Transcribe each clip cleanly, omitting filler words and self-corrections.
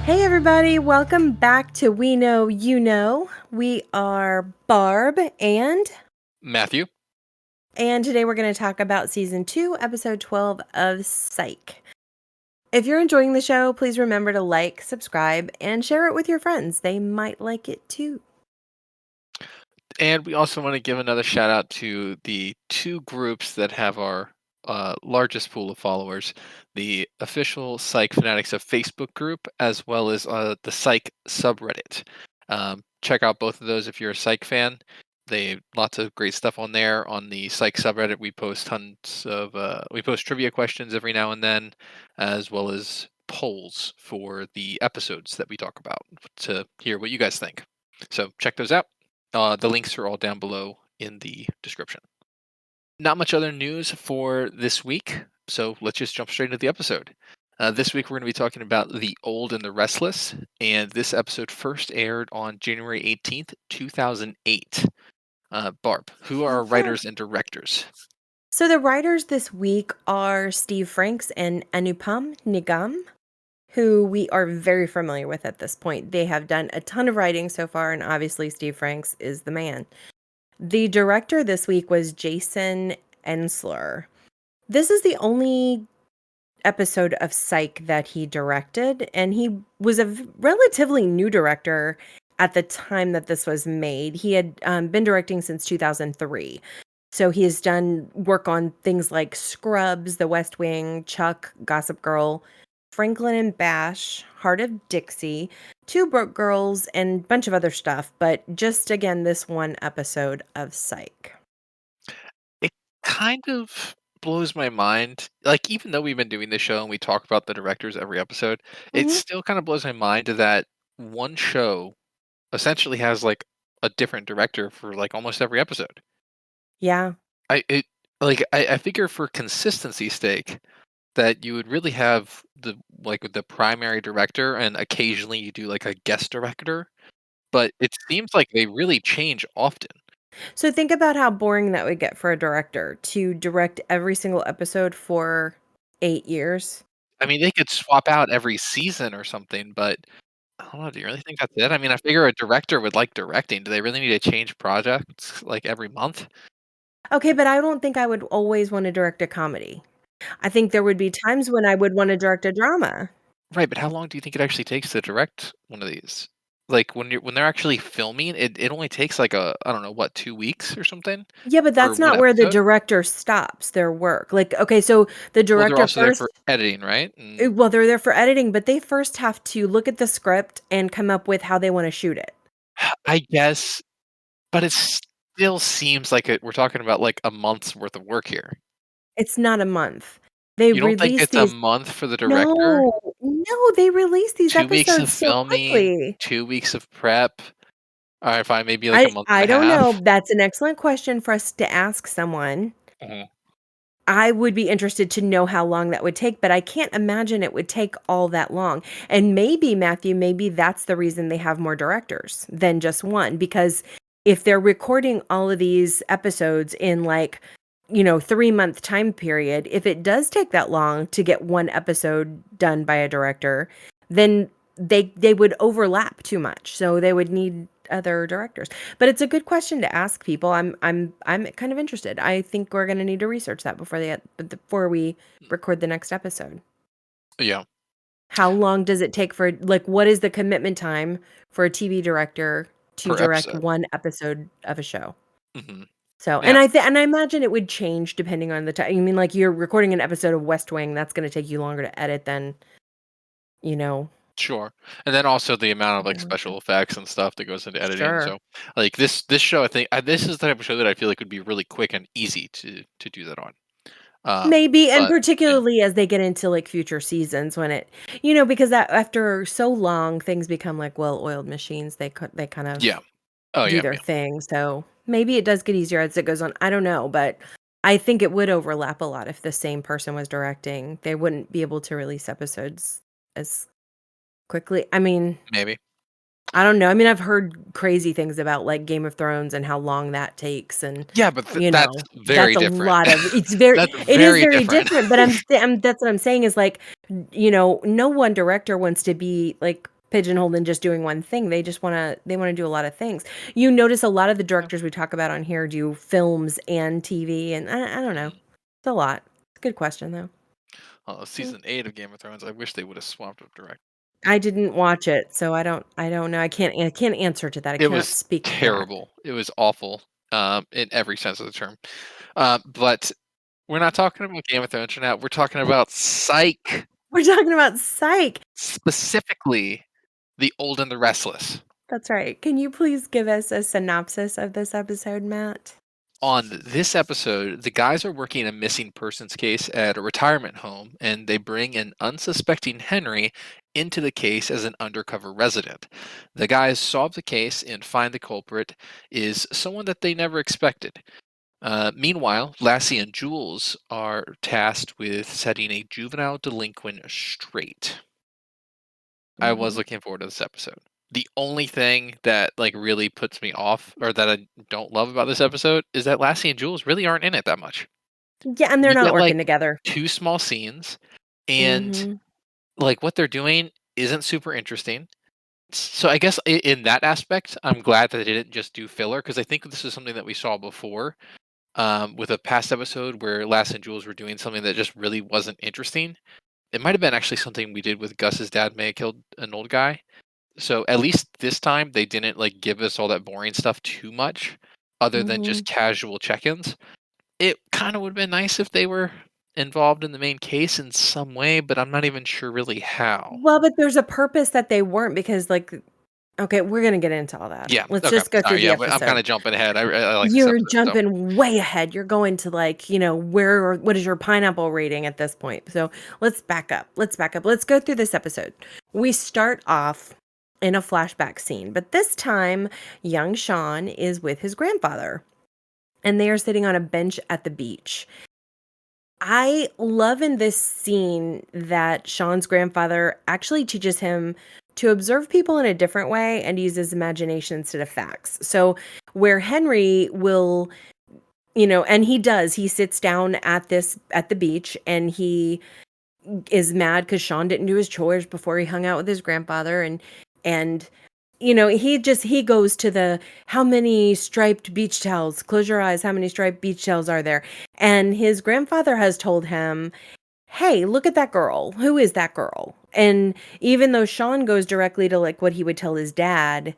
Hey everybody, welcome back to We Know You Know. We are Barb Matthew. and today we're going to talk about season 2, episode 12 of Psych. If you're enjoying the show, please remember to like, subscribe, and share it with your friends. They might like it too. And we also want to give another shout out to the two groups that have our largest pool of followers, the official Psych Fanatics of Facebook group, as well as the Psych subreddit. Check out both of those if you're a Psych fan. They lots of great stuff on there. On the Psych subreddit, we post tons of we post trivia questions every now and then, as well as polls for the episodes that we talk about to hear what you guys think. So check those out. The links are all down below in the description. Not much other news for this week, so let's just jump straight into the episode. This week we're going to be talking about The Old and the Restless, and this episode first aired on January 18th, 2008. Barb, who are our Yeah. writers and directors? So the writers this week are Steve Franks and Anupam Nigam, who we are very familiar with at this point. They have done a ton of writing so far, and obviously Steve Franks is the man. The director this week was Jason Ensler. This is the only episode of Psych that he directed, and he was a relatively new director at the time that this was made. He had been directing since 2003. So he has done work on things like Scrubs, The West Wing, Chuck, Gossip Girl, Franklin and Bash, Heart of Dixie, Two Broke Girls, and a bunch of other stuff. But just again, this one episode of Psych. It kind of blows my mind. Like, even though we've been doing this show and we talk about the directors every episode, it Hmm. still kind of blows my mind that one show essentially has like a different director for like almost every episode. Yeah. I it like I figure for consistency's sake that you would really have the primary director and occasionally you do like a guest director, but it seems like they really change often. So think about how boring that would get for a director to direct every single episode for 8 years. I mean, they could swap out every season or something, but I don't know. Do you really think that's it? I mean, I figure a director would like directing. Do they really need to change projects like every month? Okay, but I don't think I would always wanna direct a comedy. I think there would be times when I would wanna direct a drama. Right, but how long do you think it actually takes to direct one of these? Like when they're actually filming, it only takes like I don't know, what, 2 weeks or something Yeah, but for that's one not where the episode? director stops their work. Like, okay, so the Well, they're director also there first for editing, right? And well, they're there for editing, but they first have to look at the script and come up with how they wanna shoot it. I guess, but it still seems like we're talking about like a month's worth of work here. It's not a month. They You don't think release it's a these month for the director? No, no, they release these 2 weeks of episodes so filming, quickly. 2 weeks of prep. Alright, fine, maybe like a I month and I a don't know. half. That's an excellent question for us to ask someone. Mhm. I would be interested to know how long that would take, but I can't imagine it would take all that long. And maybe, Matthew, maybe that's the reason they have more directors than just one, because if they're recording all of these episodes in like, 3-month time period, if it does take that long to get one episode done by a director, then they would overlap too much. So they would need other directors. But it's a good question to ask people. I'm kind of interested. I think we're gonna need to research that before we record the next episode. Yeah, How long does it take for like what is the commitment time for a TV director to per direct episode. one episode of a show? Mhm. So, Yeah, and I imagine it would change depending on the time. You mean like you're recording an episode of West Wing, that's gonna take you longer to edit than, you know. sure. And then also the amount of, like, Mhm. special effects and stuff that goes into editing, Sure. so, like, this show, I think this is the type of show that I feel like would be really quick and easy to do that on. Maybe, and But yeah. particularly as they get into, like, future seasons when because that after so long, things become like well-oiled machines. They kind Yeah. of Oh, do yeah, their yeah. thing, so maybe it does get easier as it goes on. I don't know, but I think it would overlap a lot if the same person was directing. They wouldn't be able to release episodes as quickly. I mean, Maybe. I don't know. I mean, I've heard crazy things about, like, Game of Thrones and how long that takes and, Yeah, but that's very that's a different. lot of That's it is very very different. different, but that's what I'm saying is, like, no one director wants to be, like, pigeonholed in just doing one thing. They wanna do a lot of things. You notice a lot of the Yeah. directors we talk about on here do films and TV, and I don't know. Mhm. It's a lot. It's a good question, though. Mm. Season 8 of Game of Thrones, I wish they would have swapped up direct. I didn't watch it, so I don't know. I can't answer to that. I It cannot was speak to that. terrible. It was awful, in every sense of the term. But we're not talking about Game of Thrones right now. We're talking about Psych, We're talking about Psych. specifically The Old and the Restless. That's right. Can you please give us a synopsis of this episode, Matt? On this episode, the guys are working a missing persons case at a retirement home, and they bring an unsuspecting Henry into the case as an undercover resident. The guys solve the case and find the culprit is someone that they never expected. Meanwhile, Lassie and Jules are tasked with setting a juvenile delinquent straight. I was Mhm. looking forward to this episode. The only thing that like really puts me off or that I don't love about this episode is that Lassie and Jules really aren't in it that much. Yeah, and they're You not get like working together. two small scenes and Mhm. like what they're doing isn't super interesting. So I guess in that aspect, I'm glad that they didn't just do filler because I think this is something that we saw before with a past episode where Lassie and Jules were doing something that just really wasn't interesting. It might have been actually something we did with Gus's dad may have killed an old guy. So at least this time they didn't like give us all that boring stuff too much, other than just Mhm. casual check-ins. It kind of would have been nice if they were involved in the main case in some way, but I'm not even sure really how. Well, but there's a purpose that they weren't because, like, okay, we're gonna get into all that. Yeah. Let's Okay. just go through Sorry. the Yeah. I'm kind episode. of jumping ahead. I like this You're episode. So jumping way ahead. You're going to, like, what is your pineapple rating at this point? So let's back up. Let's back up. Let's go through this episode. We start off in a flashback scene, but this time, young Sean is with his grandfather and they are sitting on a bench at the beach. I love in this scene that Sean's grandfather actually teaches him to observe people in a different way and use his imagination instead of facts. So, where Henry will, and he does, he sits down at the beach and he is mad because Sean didn't do his chores before he hung out with his grandfather and he goes to the how many striped beach towels, close your eyes, how many striped beach towels are there? And his grandfather has told him, hey, look at that girl. Who is that girl? And even though Sean goes directly to like what he would tell his dad,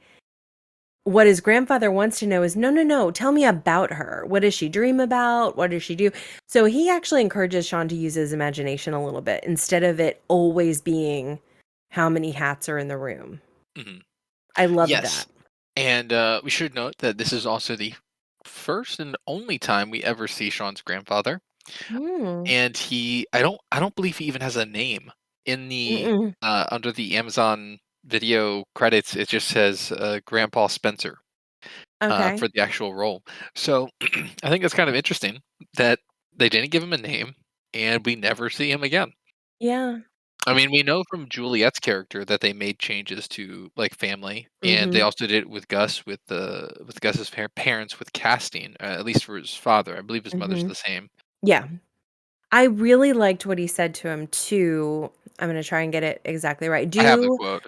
what his grandfather wants to know is no, no, no, tell me about her. What does she dream about? What does she do? So he actually encourages Sean to use his imagination a little bit instead of it always being how many hats are in the room. mhm. I loved Yes, that. and we should note that this is also the first and only time we ever see Sean's grandfather. Mm. And I don't believe he even has a name in the Mm-mm. under the Amazon Video credits. It just says Grandpa Spencer Okay. for the actual role. So I think it's kind of interesting that they didn't give him a name, and we never see him again. Yeah. I mean, we know from Juliet's character that they made changes to like family, and they Mhm. also did it with Gus with Gus's parents with casting, at least for his father. I believe his mother's Mhm. the same. Yeah. I really liked what he said to him too. I'm gonna try and get it exactly right. I have the Do quote.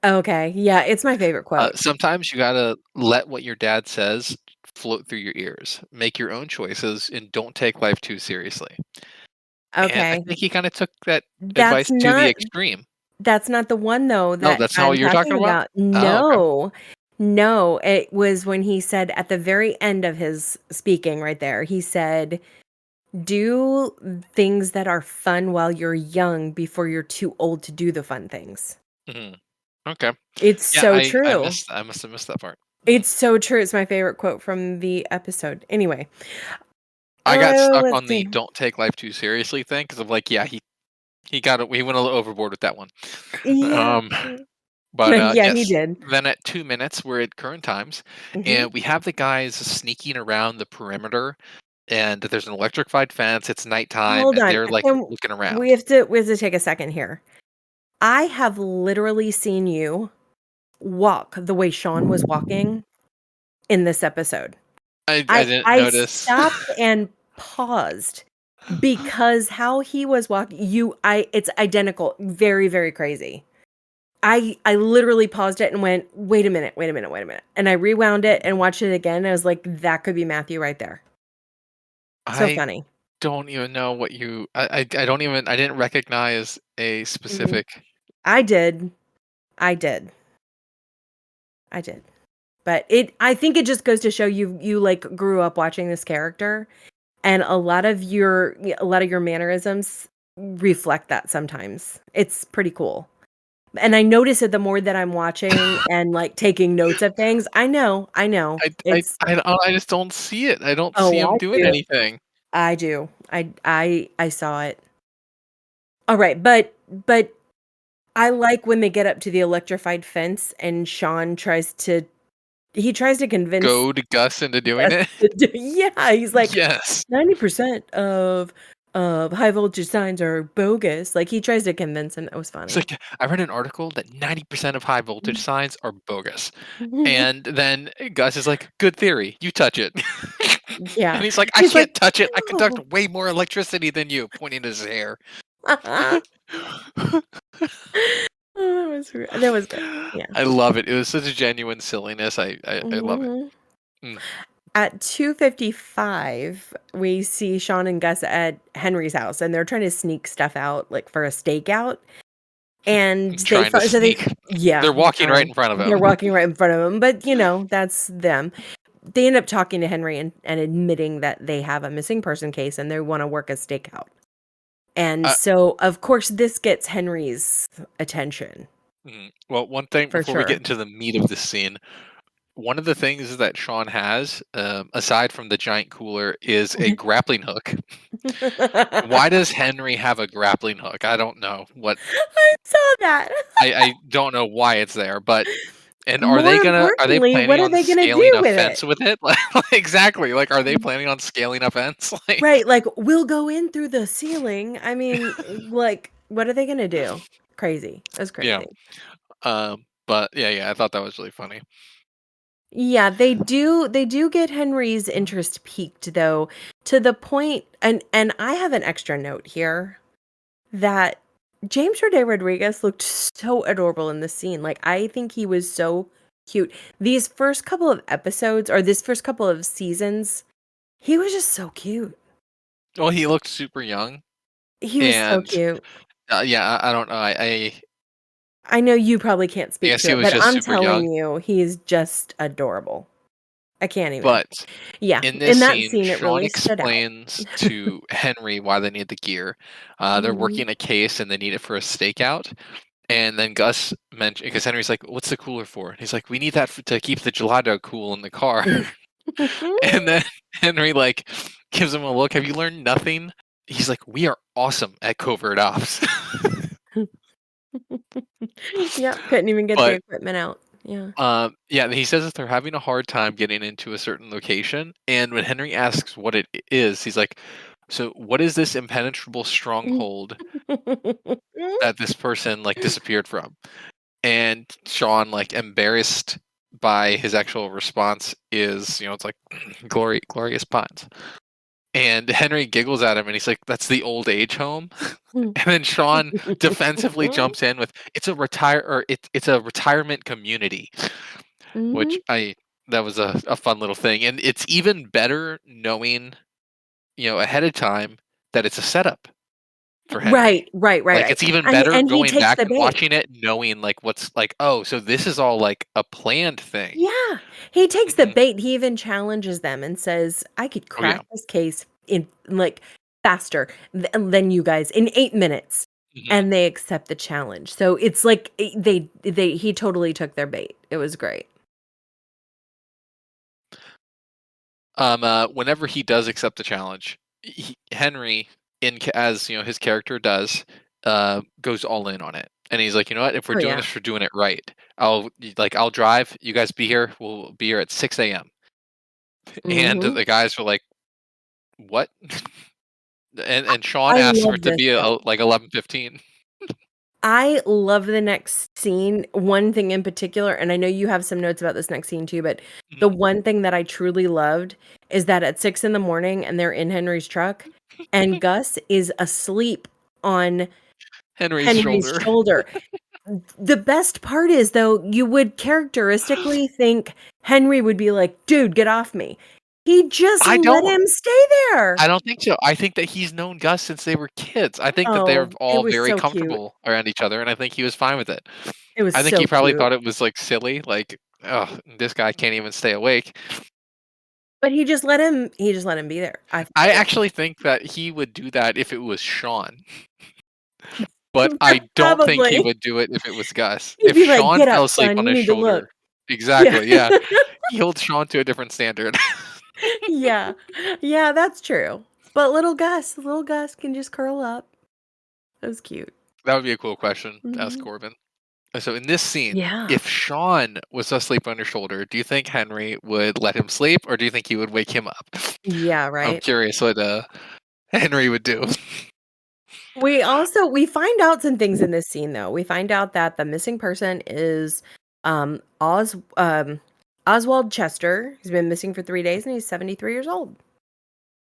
Okay, yeah, it's my favorite quote. Sometimes you gotta let what your dad says float through your ears. Make your own choices and don't take life too seriously. And I Okay. think he kind of took that That's advice to the not extreme. that's not the one though No, that that's not I'm what you're talking talking about? about. Oh, okay. No. No, it was when he said at the very end of his speaking right there, he said, "Do things that are fun while you're young before you're too old to do the fun things." Mhm. Okay. It's Yeah, so I true. missed I must have missed that part. Mhm. It's so true. It's my favorite quote from the episode. Anyway, I got stuck let's on the see. "don't take life too seriously" thing because 'cause I'm like, yeah, he went a little overboard with that one. Yeah. Um, but, Yeah, he yes, did. then at 2 minutes, we're at current times, Mhm. and we have the guys sneaking around the perimeter, and there's an electrified fence, it's nighttime, Hold and on. they're, like, And looking we around. have to we have to take a second here. I have literally seen you walk the way Sean was walking in this episode. I I didn't I notice. stopped and paused because how he was walking, it's identical, very, very crazy. I literally paused it and went, "Wait a minute, wait a minute, wait a minute." And I rewound it and watched it again. I was like, "That could be Matthew right there." So I funny. don't even know what I don't even I didn't recognize a Mhm. specific. I did. I did. I did. But I think it just goes to show you, like, grew up watching this character, and a lot of your mannerisms reflect that sometimes. It's pretty cool. And I notice it the more that I'm watching and, like, taking notes of things. I know. It's I just don't see it. I don't see oh, him I doing do. anything. I do. I saw it. Alright, but I like when they get up to the electrified fence and Sean tries to convince Goad Gus into doing Gus it? to do yeah, he's like, Yes. 90% of high voltage signs are bogus. Like, he tries to convince him. That was It's funny. like, I read an article that 90% of high voltage signs are bogus. And then Gus is like, "Good theory. You touch it." Yeah. And he's like, "I He's like, can't touch it. I conduct "No." way more electricity than you," pointing to his hair. Oh, that was good. Yeah. I love it. It was such a genuine silliness. I love it. Mhm. Mm. At 2:55, we see Sean and Gus at Henry's house, and they're trying to sneak stuff out, like, for a stakeout, and they Trying to fi so they sneak. yeah, They're walking right trying. in front of They're him. walking right in front of him, but, that's them. They end up talking to Henry and admitting that they have a missing person case, and they wanna work a stakeout. And Uh, so, of course, this gets Henry's attention, well, one thing for before we get sure. into the meat of the scene, one of the things that Sean has, aside from the giant cooler, is a grappling hook. Why does Henry have a grappling hook? I don't know what. I saw that. I don't know why it's there, but and More are they importantly, what planning are on they gonna scaling do a with it? fence with it? Like, exactly. Like, are they planning on scaling a fence? Like, Right, like, we'll go in through the ceiling. I mean, like, what are they gonna do? Crazy. That's yeah. crazy. But yeah, I thought that was really funny. Yeah, they do get Henry's interest piqued, though, to the point and I have an extra note here that James Roday Rodriguez looked so adorable in this scene. Like, I think he was so cute. These first couple of episodes or this first couple of seasons, he was just so cute. Well, he looked super young, He was so and cute. yeah, I don't know. I know you probably can't I speak guess to he it, was but just I'm super young. telling you, he's just adorable. I can't even. But Yeah, in this in that scene, scene, it Sean really stood out. explains to Henry why they need the gear. They're Mhm. working a case and they need it for a stakeout. And then Gus mentioned because Henry's like, "What's the cooler for?" And he's like, "We need that to keep the gelato cool in the car." And then Henry like gives him a look. Have you learned nothing? He's like, "We are awesome at covert ops." Yep, couldn't even get the But equipment out. Yeah. yeah, he says that they're having a hard time getting into a certain location, and when Henry asks what it is, he's like, "So, what is this impenetrable stronghold that this person like disappeared from?" And Sean, like embarrassed by his actual response, is it's like glorious pines. And Henry giggles at him, and he's like, "That's the old age home." And then Sean defensively jumps in with, it's a retirement community." Which Mhm. I that was a fun little thing, and it's even better knowing, ahead of time that it's a setup for Henry. Right, right, right, Like, right, it's even and better he going takes back the and bait. watching it knowing, like, what's like, "Oh, so this is all, like, a planned thing." Yeah, he takes the Mhm. bait, he even challenges them and says, "I could Oh, yeah. crack this case in, like, faster than you guys in 8 minutes," Mhm. and they accept the challenge, so it's like, he totally took their bait. It was great. Whenever he does accept the challenge, Henry, as his character does, goes all in on it, and he's like, "You know what? If we're Oh, doing yeah. this, we're doing it right. I'll drive. You guys be here. We'll be here at 6 a.m." And Mhm. the guys were like, "What?" And Sean I asked for love it to this be part. like 11:15. I love the next scene. One thing in particular, and I know you have some notes about this next scene too, but the Mhm. one thing that I truly loved is that at 6 in the morning and they're in Henry's truck and Gus is asleep on Henry's Henry's shoulder. shoulder. The best part is, though, you would characteristically think Henry would be like, "Dude, get off me." He just I let don't him stay there. I don't think so. I think that he's known Gus since they were kids. I think that they're Oh, it all was very so cute. comfortable around each other, and I think he was fine with it. It was I think he so probably cute. thought it was, like, silly, like, "Oh, this guy can't even stay awake." But he just let him be there. I I it actually think that he would do that if it was Sean, but I don't think he probably. would do it if it was Gus. He'd If be like, Sean "Get fell up, asleep son, on you his need to look." shoulder Yeah. exactly, yeah. He holds Sean to a different standard. Yeah. Yeah, that's true. But little Gus can just curl up. That was cute. That would be a cool question to ask Mhm. Corbin. So in this scene, Yeah. if Sean was asleep on your shoulder, do you think Henry would let him sleep, or do you think he would wake him up? Yeah, I'm right? curious what Henry would do. We find out some things in this scene, though. We find out that the missing person is, Oswald Chester. He's been missing for 3 days, and he's 73 years old.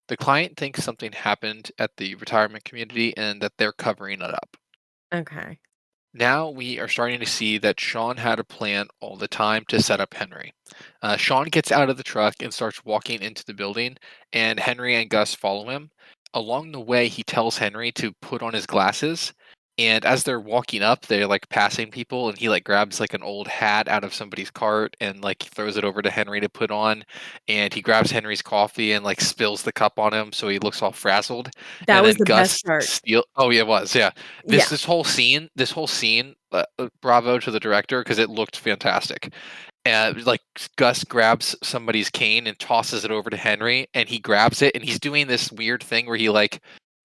The client thinks something happened at the retirement community and that they're covering it up. Okay. Now we are starting to see that Sean had a plan all the time to set up Henry. Sean gets out of the truck and starts walking into the building, and Henry and Gus follow him. Along the way, he tells Henry to put on his glasses. And as they're walking up, they're like passing people, and he like grabs like an old hat out of somebody's cart and like throws it over to Henry to put on. And he grabs Henry's coffee and like spills the cup on him, so he looks all frazzled. That And was then the best Gus part. steal. Oh yeah, it was yeah. Yeah. This whole scene, bravo to the director because it looked fantastic. Like Gus grabs somebody's cane and tosses it over to Henry, and he grabs it, and he's doing this weird thing where he like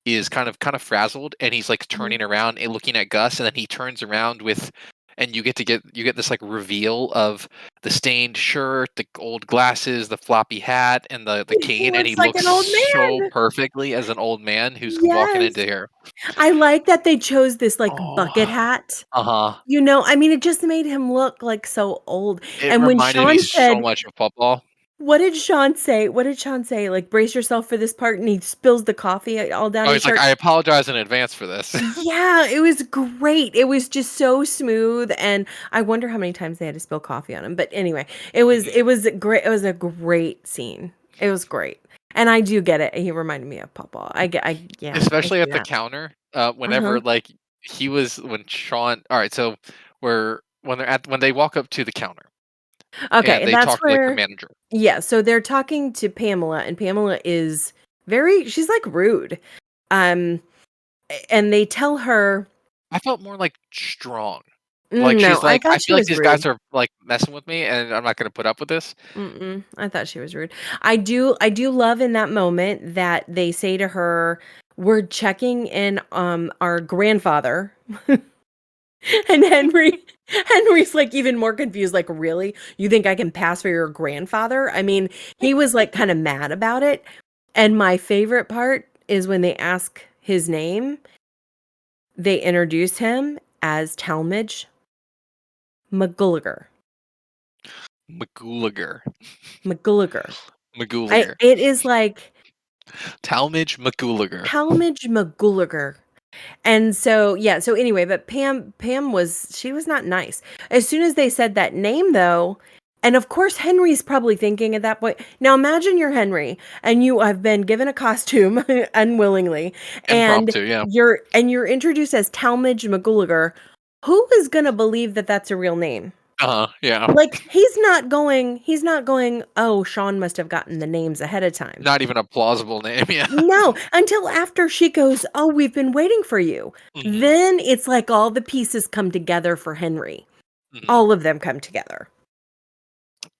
is kind of frazzled, and he's like Mhm. turning around and looking at Gus, and then he turns around with, and you get this like reveal of the stained shirt, the old glasses, the floppy hat, and the He cane, and he looks like looks an old so man. perfectly as an old man who's walking Yes. into here. I like that they chose this, like, bucket Oh, hat. uh huh. You know, I mean, it just made him look, like, so old, It and when reminded me Sean so said much of football. what did Sean say? What did Sean say? Like, "Brace yourself for this part," and he spills the coffee all down Oh, his he's like, shirt. I apologize in advance for this. Yeah, it was great. It was just so smooth, and I wonder how many times they had to spill coffee on him, but anyway, Mhm. it was a great scene. It was great, and I do get it. He reminded me of Papa. Yeah, I Especially see at the that. counter, Uh-huh. whenever, like, he was when Sean alright, so when they walk up to the counter, Okay, and and they that's talk to, like, the where manager. yeah, so they're talking to Pamela, and Pamela is she's, like, rude. Um, and they tell her I felt more, like, strong. Like, no, she's I like, "I thought she feel like was these guys rude. are, like, messing with me, and I'm not gonna put up with this." Mm-mm, I thought she was rude. I do love in that moment that they say to her, "We're checking in, our grandfather." And Henry's, like, even more confused, like, "Really? You think I can pass for your grandfather?" I mean, he was, like, kinda mad about it, and my favorite part is when they ask his name, they introduce him as Talmadge McGulliger. McGooliger. McGulliger. I McGooliger. it is like Talmadge McGooliger. Talmadge McGulliger. And so, yeah, so anyway, but Pam was she was not nice. As soon as they said that name though, and of course Henry's probably thinking at that point, now imagine you're Henry and you have been given a costume unwillingly and Impromptu, yeah. you're introduced as Talmadge McGulliger. Who is going to believe that that's a real name? Uh-huh, yeah. Like he's not going, "Oh, Sean must have gotten the names ahead of time." Not even a plausible name, yeah. No, until after she goes, "Oh, we've been waiting for you." Mhm, Then it's like all the pieces come together for Henry. mhm. All of them come together.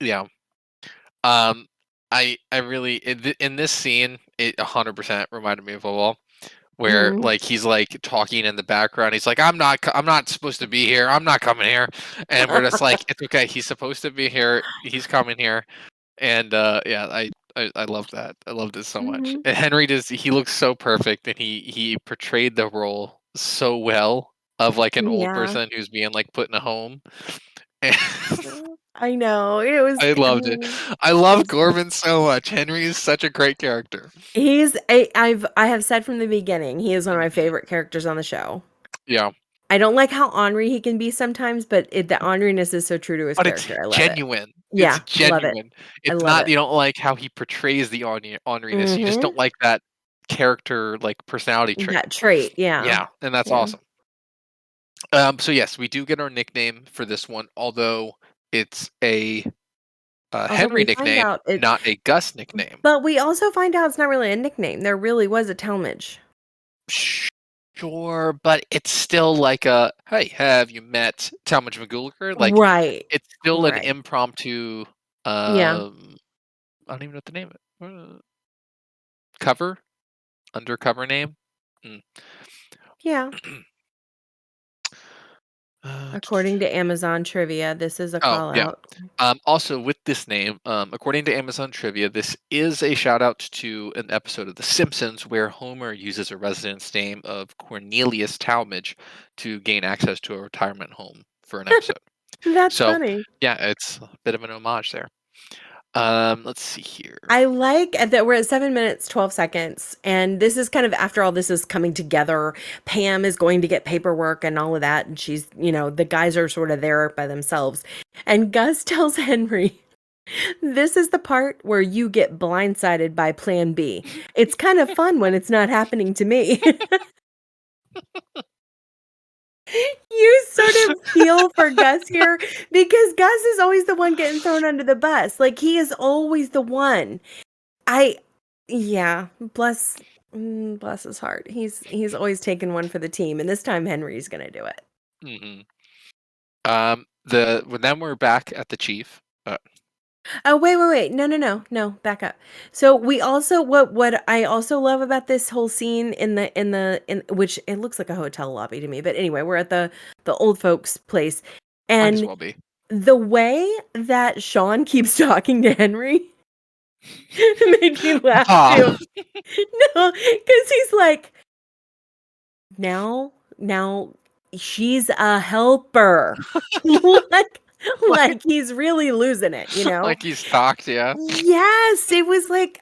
Yeah. I really in this scene, it 100% reminded me of football. Where, Mhm. like, he's, like, talking in the background, he's like, I'm not supposed to be here, I'm not coming here," and we're just like, "It's okay, he's supposed to be here, he's coming here," and, yeah, I love that, I loved it so much, Mhm. and Henry he looks so perfect, and he portrayed the role so well, of, like, an old Yeah. person who's being, like, put in a home. And I know, it was I loved it. I it love was Corbin so much. Henry is such a great character. I have said from the beginning, he is one of my Mhm. favorite characters on the show. Yeah. I don't like how ornery he can be sometimes, but the orneriness is so true to his But it's character, I love it. genuine. It's Yeah, love it. genuine. I It's love not it. you don't like how he portrays the orneriness, you just Mhm. don't like that character, like, personality trait. That trait, yeah. Yeah, and that's Yeah. awesome. So yes, we do get our nickname for this one, although it's a, Although Henry we find nickname, out it not a Gus nickname. but we also find out it's not really a nickname, there really was a Talmadge. Sure, but it's still like a, "Hey, have you met Talmadge McGuliker?" Like, Right. it's still an Right. impromptu, Yeah. I don't even know what the name cover? Undercover name? Mm. Yeah. Uh, According to Amazon trivia, this is a oh, call yeah. out. Also with this name, according to Amazon Trivia, this is a shout out to an episode of The Simpsons where Homer uses a residence name of Cornelius Talmadge to gain access to a retirement home for an episode. That's So, funny. yeah, it's a bit of an homage there. Let's see here. I like that we're at 7 minutes, 12 seconds, and this is kind of after all this is coming together. Pam is going to get paperwork and all of that, and she's, the guys are sort of there by themselves. And Gus tells Henry, this is the part where you get blindsided by Plan B. It's kind of fun when it's not happening to me. You sort of feel for Gus here because Gus is always the one getting thrown under the bus. Like, he is always the one. I yeah, bless his heart. He's always taken one for the team, and this time Henry's gonna do it. Hmm. Well, then we're back at the chief. Oh, wait. No, back up. So we also what I also love about this whole scene in which it looks like a hotel lobby to me, but anyway, we're at the old folks' place, Might as and well be. the way that Sean keeps talking to Henry made me laugh too. Ah, No, because he's like, now she's a helper. Like like, like he's really losing it, you know? like he's talked, yeah. Yes, it was like,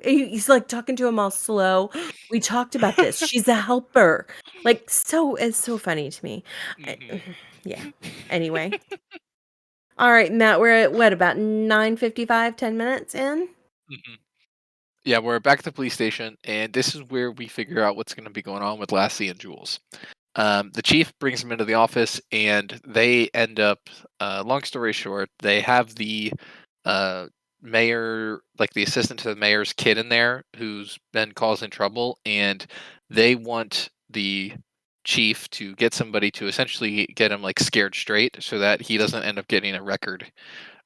he's, like, talking to him all slow. "We talked about this. She's a helper." Like, it's so funny to me. I Hmm. yeah. Anyway. Alright, Matt, we're at what, about 9:55, 10 minutes in? Hmm. Yeah, we're back at the police station, and this is where we figure out what's going to be going on with Lassie and Jules. The chief brings them into the office, and they end up. Long story short, they have the uh, mayor, like the assistant to the mayor's kid, in there who's been causing trouble, and they want the chief to get somebody to essentially get him like scared straight, so that he doesn't end up getting a record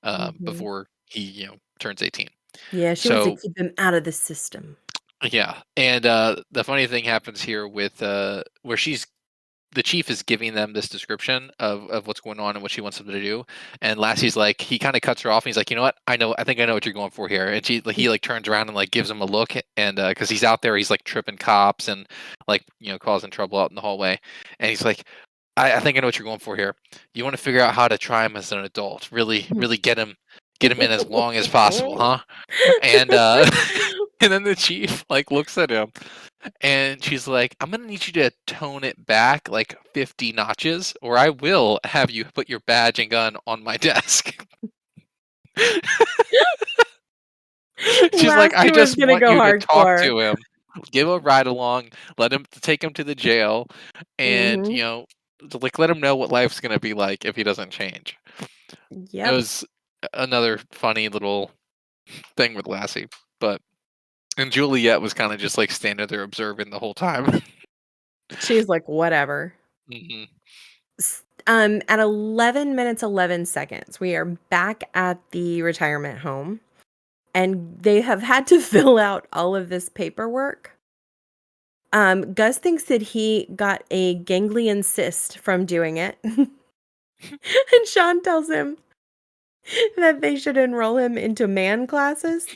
Mhm. before he turns 18. Yeah, she wants to So keep him out of the system. yeah, and the funny thing happens here with where the chief is giving them this description of what's going on and what she wants them to do, and Lassie's like, he kind of cuts her off, and he's like, you know what, I think I know what you're going for here, and he like turns around and like gives him a look, and because he's out there, he's like tripping cops and like causing trouble out in the hallway, and he's like, I think I know what you're going for here. You want to figure out how to try him as an adult, really get him in as long as possible, huh? And and then the chief like looks at him and she's like, I'm gonna need you to tone it back like 50 notches, or I will have you put your badge and gun on my desk. She's like, I Lassie was just gonna want go you to talk hardcore. to him, give a ride along, let him take him to the jail, and Mhm. like let him know what life's gonna be like if he doesn't change. It Yep. was another funny little thing with Lassie, but and Juliet was kind of just like standing there observing the whole time. She's like, "Whatever." Hmm. At 11 minutes, 11 seconds, we are back at the retirement home, and they have had to fill out all of this paperwork. Gus thinks that he got a ganglion cyst from doing it, and Sean tells him that they should enroll him into man classes.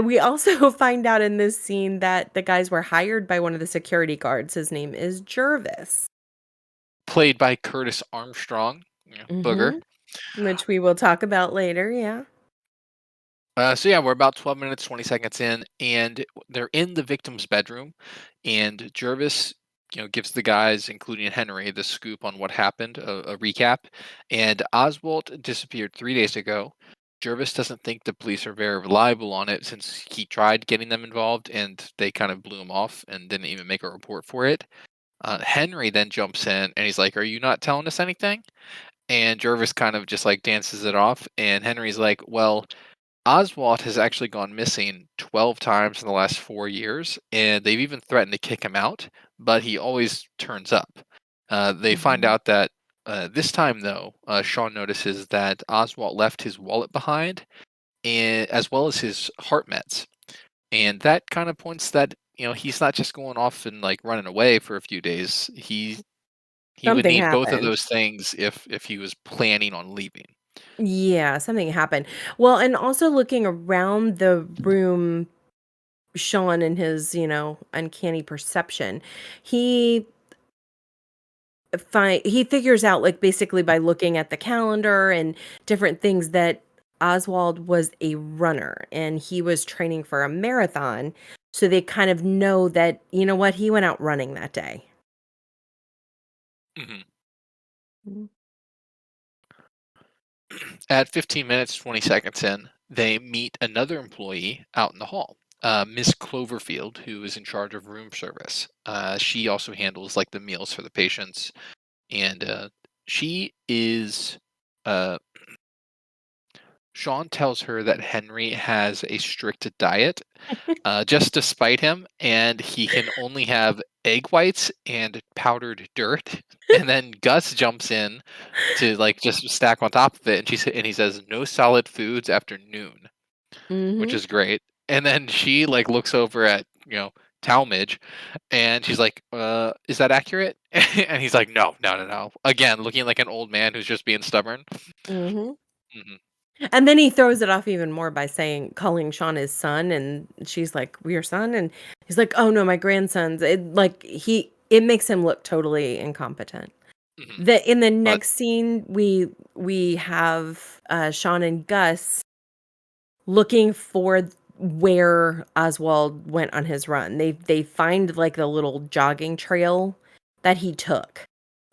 We also find out in this scene that the guys were hired by one of the security guards. His name is Jervis. played by Curtis Armstrong, Booger. Mhm. Which we will talk about later, yeah. So yeah, we're about 12 minutes, 20 seconds in, and they're in the victim's bedroom, and Jervis, gives the guys, including Henry, the scoop on what happened, a recap. And Oswald disappeared 3 days ago. Jervis doesn't think the police are very reliable on it since he tried getting them involved and they kind of blew him off and didn't even make a report for it. Henry then jumps in and he's like, "Are you not telling us anything?" And Jervis kind of just like dances it off. And Henry's like, "Well, Oswald has actually gone missing 12 times in the last 4 years, and they've even threatened to kick him out, but he always turns up." They find Mhm. out that this time, though, Sean notices that Oswald left his wallet behind, and, as well as his heart meds. And that kind of points that, he's not just going off and like running away for a few days. He would Something need both of happened. those things if he was planning on leaving. Yeah, something happened. Well, and also looking around the room, Sean and his, uncanny perception, he he figures out, like, basically by looking at the calendar and different things that Oswald was a runner and he was training for a marathon. So they kind of know that, you know what, he went out running that day. Mhm. Mhm. At 15 minutes, 20 seconds in, they meet another employee out in the hall, Miss Cloverfield, who is in charge of room service. She also handles like the meals for the patients, and she is. Uh, Sean tells her that Henry has a strict diet, just to spite him, and he can only have egg whites and powdered dirt. And then Gus jumps in to like just stack on top of it, and he says no solid foods after noon, which Mhm. is great. And then she like looks over at Talmadge, and she's like, is that accurate?" And he's like, "No, no, no, no." Again, looking like an old man who's just being stubborn. Mhm. Hmm. And then he throws it off even more by calling Sean his son, and she's like, "Your son?" And he's like, "Oh no, my grandson's." It makes him look totally incompetent. Hmm. In the But next scene, we have Sean and Gus looking for where Oswald went on his run. They find like the little jogging trail that he took.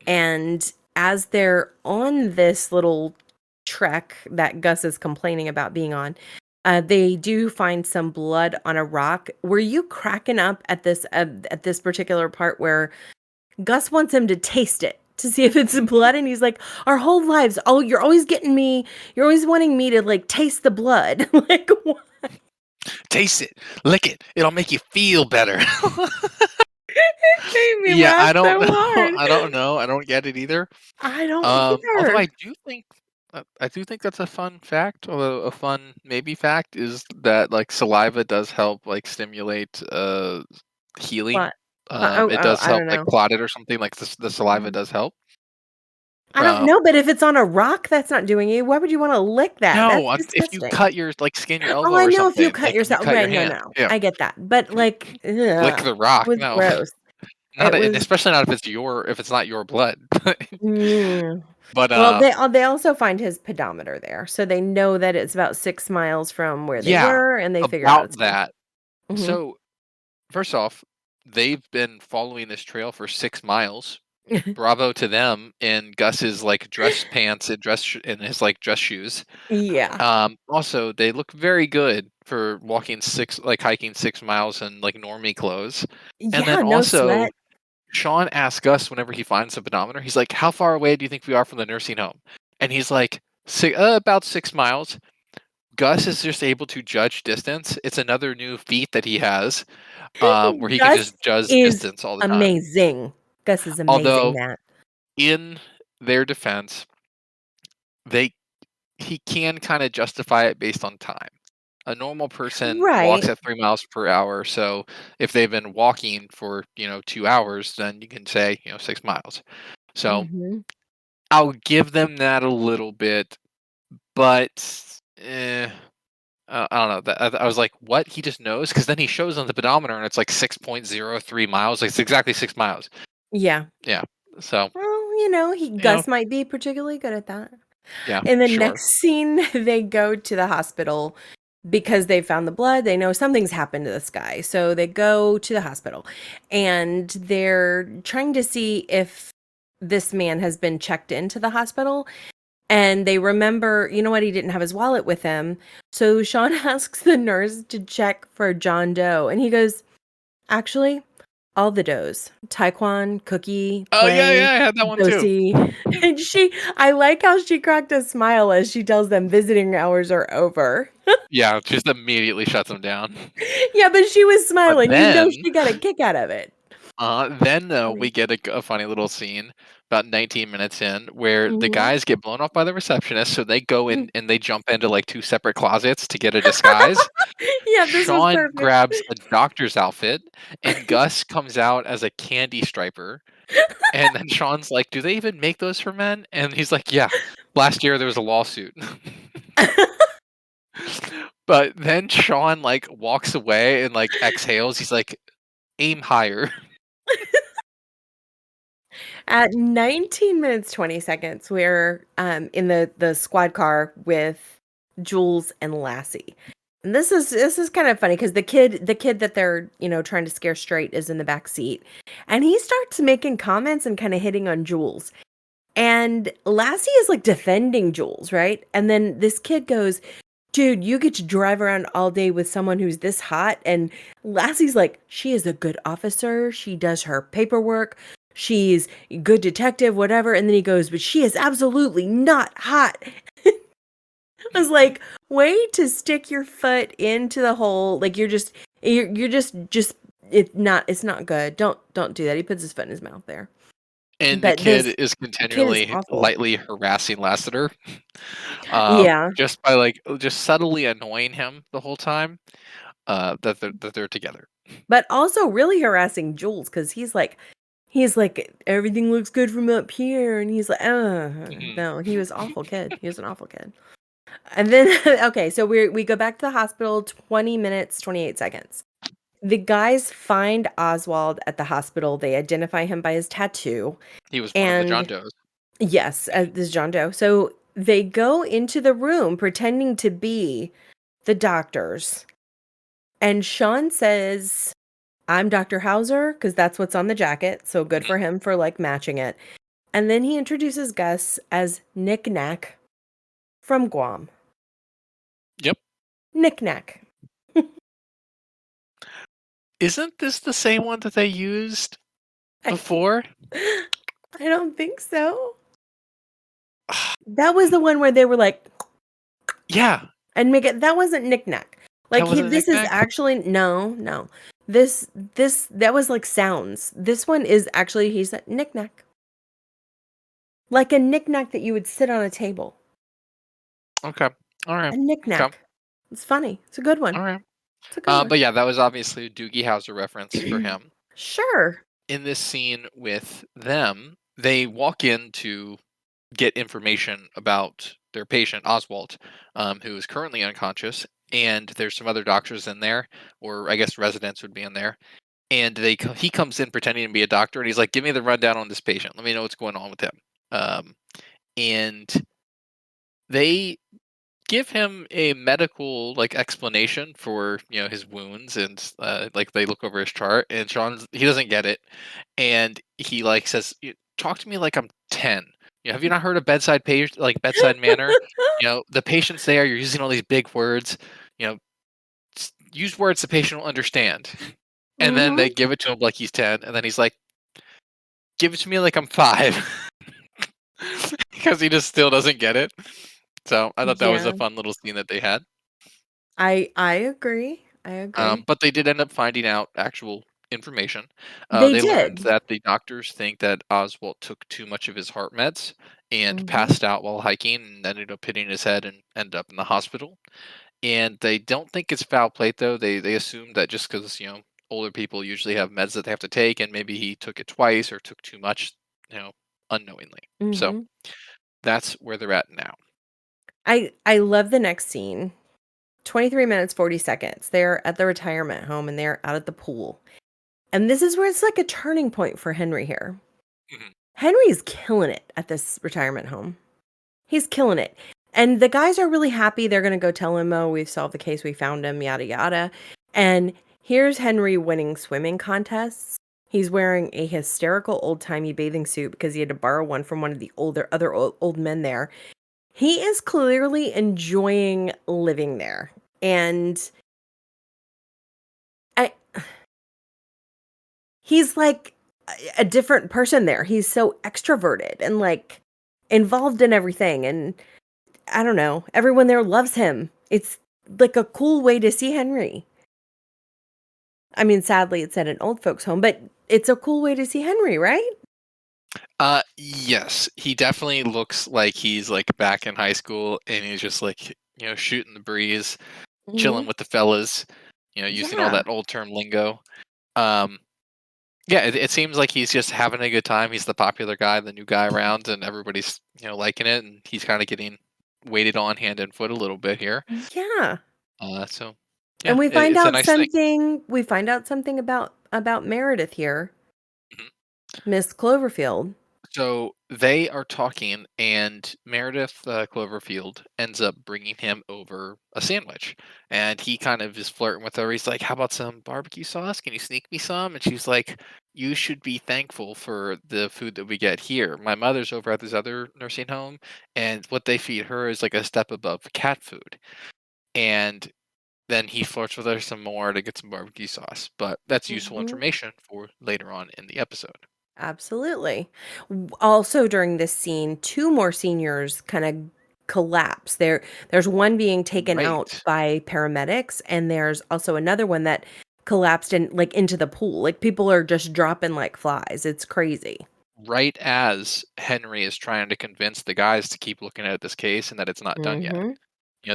And as they're on this little trek that Gus is complaining about being on, they do find some blood on a rock. Were you cracking up at this particular part where Gus wants him to taste it to see if it's blood, and he's like, "Our whole lives, oh, you're always wanting me to like taste the blood." Like, what? taste it, lick it. It'll make you feel better. It made me Yeah, laugh I don't so know. hard. I don't know. I don't get it either. I don't Although either. I do think that's a fun fact. Although a fun maybe fact is that like saliva does help like stimulate healing. What? Oh, It oh, does I help don't like know. clot it or something. Like the saliva Mhm. does help. I don't Um, know, but if it's on a rock, that's not doing it. Why would you wanna lick that? That's no, if you disgusting. cut your like skin your Oh, elbow I or know if you something, cut like if you yourself, cut your right, no, hand, no, yeah, I get that, but, like, lick ugh, the it rock. was No, gross. not It and was especially not if it's not your blood. mm. But Well, they also find his pedometer there, so they know that it's about 6 miles from where they yeah, were, and they figure out about it's him. that. Mhm. So first off, they've been following this trail for 6 miles. Bravo to them in Gus's like dress pants and and his like dress shoes. Yeah. Also, they look very good for walking like hiking 6 miles in like normie clothes. And then Yeah, no also, sweat. Sean asks Gus whenever he finds the pedometer, he's like, "How far away do you think we are from the nursing home?" And he's like, About 6 miles." Gus is just able to judge distance. It's another new feat that he has, where he can Gus just judge is distance all the time. amazing. Gus is amazing, Although, Matt. in their defense, they he can kind of justify it based on time. A normal person walks Right. at 3 miles per hour, so if they've been walking for 2 hours, then you can say 6 miles. So Mhm. I'll give them that a little bit, but I don't know. I was like, "What? He just knows?" Because then he shows on the pedometer, and it's like 6.03 miles. Like, it's exactly 6 miles. Yeah. Yeah. So Well, You know, Gus might be particularly good at that. yeah, In the sure. next scene, they go to the hospital because they found the blood. They know something's happened to this guy. So they go to the hospital and they're trying to see if this man has been checked into the hospital. And they remember, you know what, he didn't have his wallet with him. So Sean asks the nurse to check for John Doe. And he goes, actually, all the does. Taekwon, Cookie, Oh, yeah, Twang, yeah, I had that one too. Josie. And I like how she cracked a smile as she tells them visiting hours are over. Yeah, just immediately shuts him down. Yeah, but she was But smiling. then She got a kick out of it. we Funny. get a funny little scene about 19 minutes in where the Mhm. guys get blown off by the receptionist, so they go in and they jump into, like, 2 separate closets to get a disguise. Yeah, this was Sean perfect. grabs a doctor's outfit, and Gus comes out as a candy striper, and then Sean's like, "Do they even make those for men?" And he's like, "Yeah, last year there was a lawsuit." But then Sean, like, walks away and, like, exhales, he's like, "Aim higher." At 19 minutes 20 seconds, we're in the squad car with Jules and Lassie. And this is kind of funny because the kid that they're, trying to scare straight is in the back seat. And he starts making comments and kind of hitting on Jules. And Lassie is like defending Jules, right? And then this kid goes, dude, you get to drive around all day with someone who's this hot. And Lassie's like, she is a good officer. She does her paperwork. She's a good detective, whatever. And then he goes, but she is absolutely not hot. I was like, way to stick your foot into the hole. Like you're just it's not good. Don't do that. He puts his foot in his mouth there. And the But kid this is kid is continually awful. lightly harassing Lassiter, Yeah. just by, like, just subtly annoying him the whole time, that they're together. But also really harassing Jules because he's like, everything looks good from up here. And he's like, Mhm. no, he was awful kid. He was an awful kid. And then, okay, so we go back to the hospital, 20 minutes, 28 seconds. The guys find Oswald at the hospital. They identify him by his tattoo. He was one of the John And Does. yes, this is John Doe. So they go into the room pretending to be the doctors. And Sean says, I'm Dr. Hauser, because that's what's on the jacket. So good Mhm. for him for like matching it. And then he introduces Gus as Knick Knack from Guam. Yep. Knick Knack. Isn't this the same one that they used I, before? I don't think so. That was the one where they were like, Yeah, and make it, that wasn't Knick Knack. that Like wasn't this is Knick-Knack? actually, no. That was like sounds. This one is actually, he said Knick Knack. Like a knick-knack that you would sit on a table. Okay. A Alright. Okay. knick-knack. It's funny. It's a good one. Alright. It's a good one. But yeah, that was obviously a Doogie Howser reference for him. Sure. In this scene with them, they walk in to get information about their patient, Oswald, who is currently unconscious, and there's some other doctors in there, or I guess residents would be in there. And he comes in pretending to be a doctor, and he's like, "Give me the rundown on this patient. Let me know what's going on with him." And they give him a medical like explanation for his wounds, and like they look over his chart, and he doesn't get it, and he like says, Talk to me like I'm 10. Have you not heard of bedside manner? The patient's there, you're using all these big words, you know use words the patient will understand." And then they Mhm. give it to him like he's 10, and then he's like, "Give it to me like I'm 5." Because he just still doesn't get it. So I thought that was a Yeah. fun little scene that they had. I agree. I agree. But they did end up finding out actual information. They They learned did. that the doctors think that Oswald took too much of his heart meds and Mhm. passed out while hiking and ended up hitting his head and ended up in the hospital. And they don't think it's foul play though. They assume that just because older people usually have meds that they have to take, and maybe he took it twice or took too much, you know, unknowingly. So Mhm. that's where they're at now. I love the next scene. 23 minutes 40 seconds. They're at the retirement home and they're out at the pool. And this is where it's like a turning point for Henry here. Henry's killing it at this retirement home. He's killing it. And the guys are really happy. They're going to go tell him, oh, we've solved the case. We found him, yada, yada. And here's Henry winning swimming contests. He's wearing a hysterical old timey bathing suit because he had to borrow one from one of the other old men there. He is clearly enjoying living there. And I, he's like a different person there. He's so extroverted and like involved in everything. And I don't know, everyone there loves him. It's like a cool way to see Henry. I mean, sadly, it's at an old folks' home, but it's a cool way to see Henry, right? Yes, he definitely looks like he's like back in high school and he's just like, shooting the breeze, chilling Mhm. with the fellas, using all Yeah. that old term lingo. Um, yeah, it seems like he's just having a good time. He's the popular guy, the new guy around, and everybody's, liking it, and he's kind of getting waited on hand and foot a little bit here. Yeah. So And yeah, it's a nice thing. we find out something about Meredith here, Mhm. Miss Cloverfield. So they are talking, and Meredith Cloverfield ends up bringing him over a sandwich, and he kind of is flirting with her. He's like, "How about some barbecue sauce? Can you sneak me some?" And she's like, "You should be thankful for the food that we get here. My mother's over at this other nursing home, and what they feed her is like a step above cat food." And then he flirts with her some more to get some barbecue sauce, but that's useful Mhm. information for later on in the episode. Absolutely. Also during this scene, two more seniors kind of collapse. There's one being taken out Right. by paramedics, and there's also another one that collapsed in like into the pool. Like people are just dropping like flies. It's crazy. Right as Henry is trying to convince the guys to keep looking at this case and that it's not done yet. Hmm.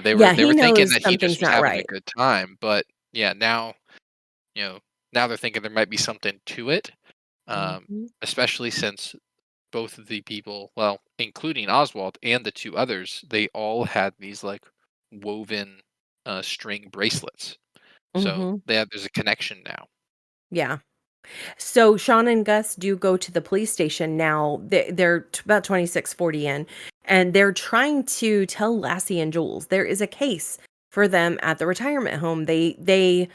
They were Yeah, they he were thinking knows that he just something's was not having a right. good time, but yeah, you know, now they're thinking there might be something to it. Hmm. Especially since both of the people, well, including Oswald and the two others, they all had these like woven string bracelets. So Hmm. there's a connection now. Yeah. So Sean and Gus do go to the police station now. They're about 2640 in, and they're trying to tell Lassie and Jules there is a case for them at the retirement home. They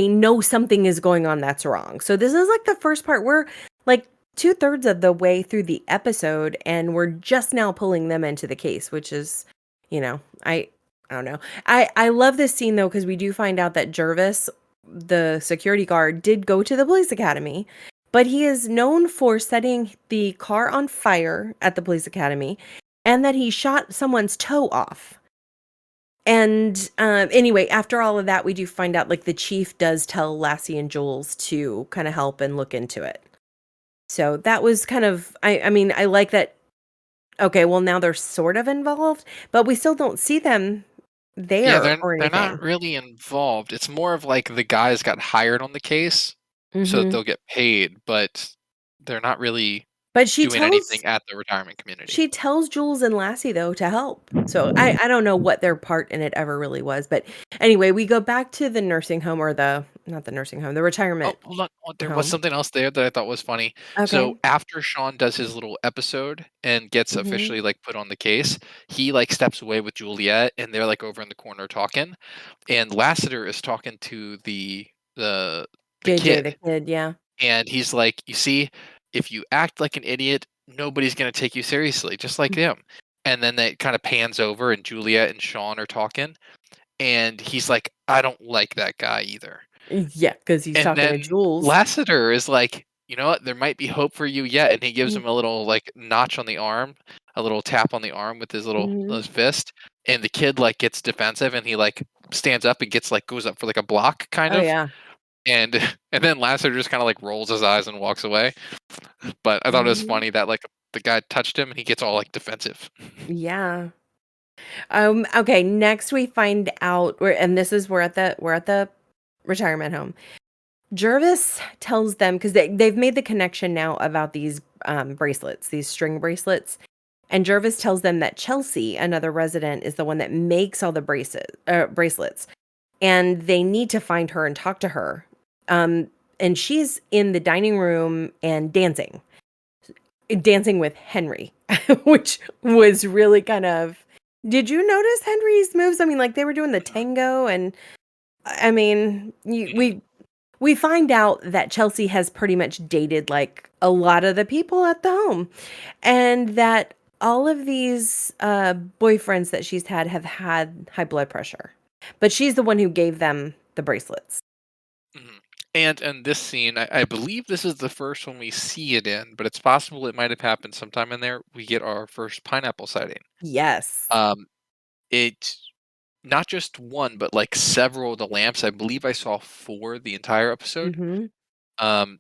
know something is going on that's wrong. So this is like the first part. We're like two-thirds of the way through the episode, and we're just now pulling them into the case, which is, you know, I don't know. I love this scene though because we do find out that Jervis, the security guard, did go to the police academy, but he is known for setting the car on fire at the police academy, and that he shot someone's toe off. And, anyway, after all of that, we do find out, like, the chief does tell Lassie and Jules to kinda help and look into it. So that was kind of I mean, I like that, okay, well, now they're sort of involved, but we still don't see them Yeah, there or they're not anything. really involved. It's more of like the guys got hired on the case so that Mhm. they'll get paid, but they're not really But doing anything at the retirement community. she tells Jules and Lassie, though, to help. So I don't know what their part in it ever really was, but anyway, we go back to the nursing home or the not the nursing home, the Oh, retirement hold on. Oh, there was home. something else there that I thought was funny. So Okay. after Sean does his little episode and gets Mhm. officially like put on the case, he like steps away with Juliet and they're like over in the corner talking. And Lassiter is talking to the JJ, the kid. kid, yeah. And he's like, "You see, if you act like an idiot, nobody's gonna take you seriously, just like them." And then it kind of pans over and Juliet and Sean are talking, and he's like, "I don't like that guy either." Yeah, because he's And talking to then Jules. Lassiter is like, "You know what? There might be hope for you yet." And he gives Mm, him a little like notch on the arm, a little tap on the arm with his little mhm. his fist. And the kid like gets defensive and he like stands up and gets like goes up for like a block kind Oh, of. yeah. And and then Lassiter just kind of like rolls his eyes and walks away. But I thought it was Mhm. funny that like the guy touched him and he gets all like defensive. Yeah. Okay, next we find out and this is we're at the retirement home. Jervis tells them because they've made the connection now about these, bracelets, these string bracelets, and Jervis tells them that Chelsea, another resident, is the one that makes all the bracelets, and they need to find her and talk to her. And she's in the dining room and dancing. Dancing with Henry, which was really kind of. Did you notice Henry's moves? I mean, like they were doing the tango, and I mean, Mhm. we find out that Chelsea has pretty much dated like a lot of the people at the home, and that all of these boyfriends that she's had have had high blood pressure, but she's the one who gave them the bracelets. Mhm. And in this scene, I believe this is the first one we see it in, but it's possible it might have happened sometime in there. We get our first pineapple sighting. Yes. Um, it not just one, but like several of the lamps. I believe I saw four the entire episode. Hmm.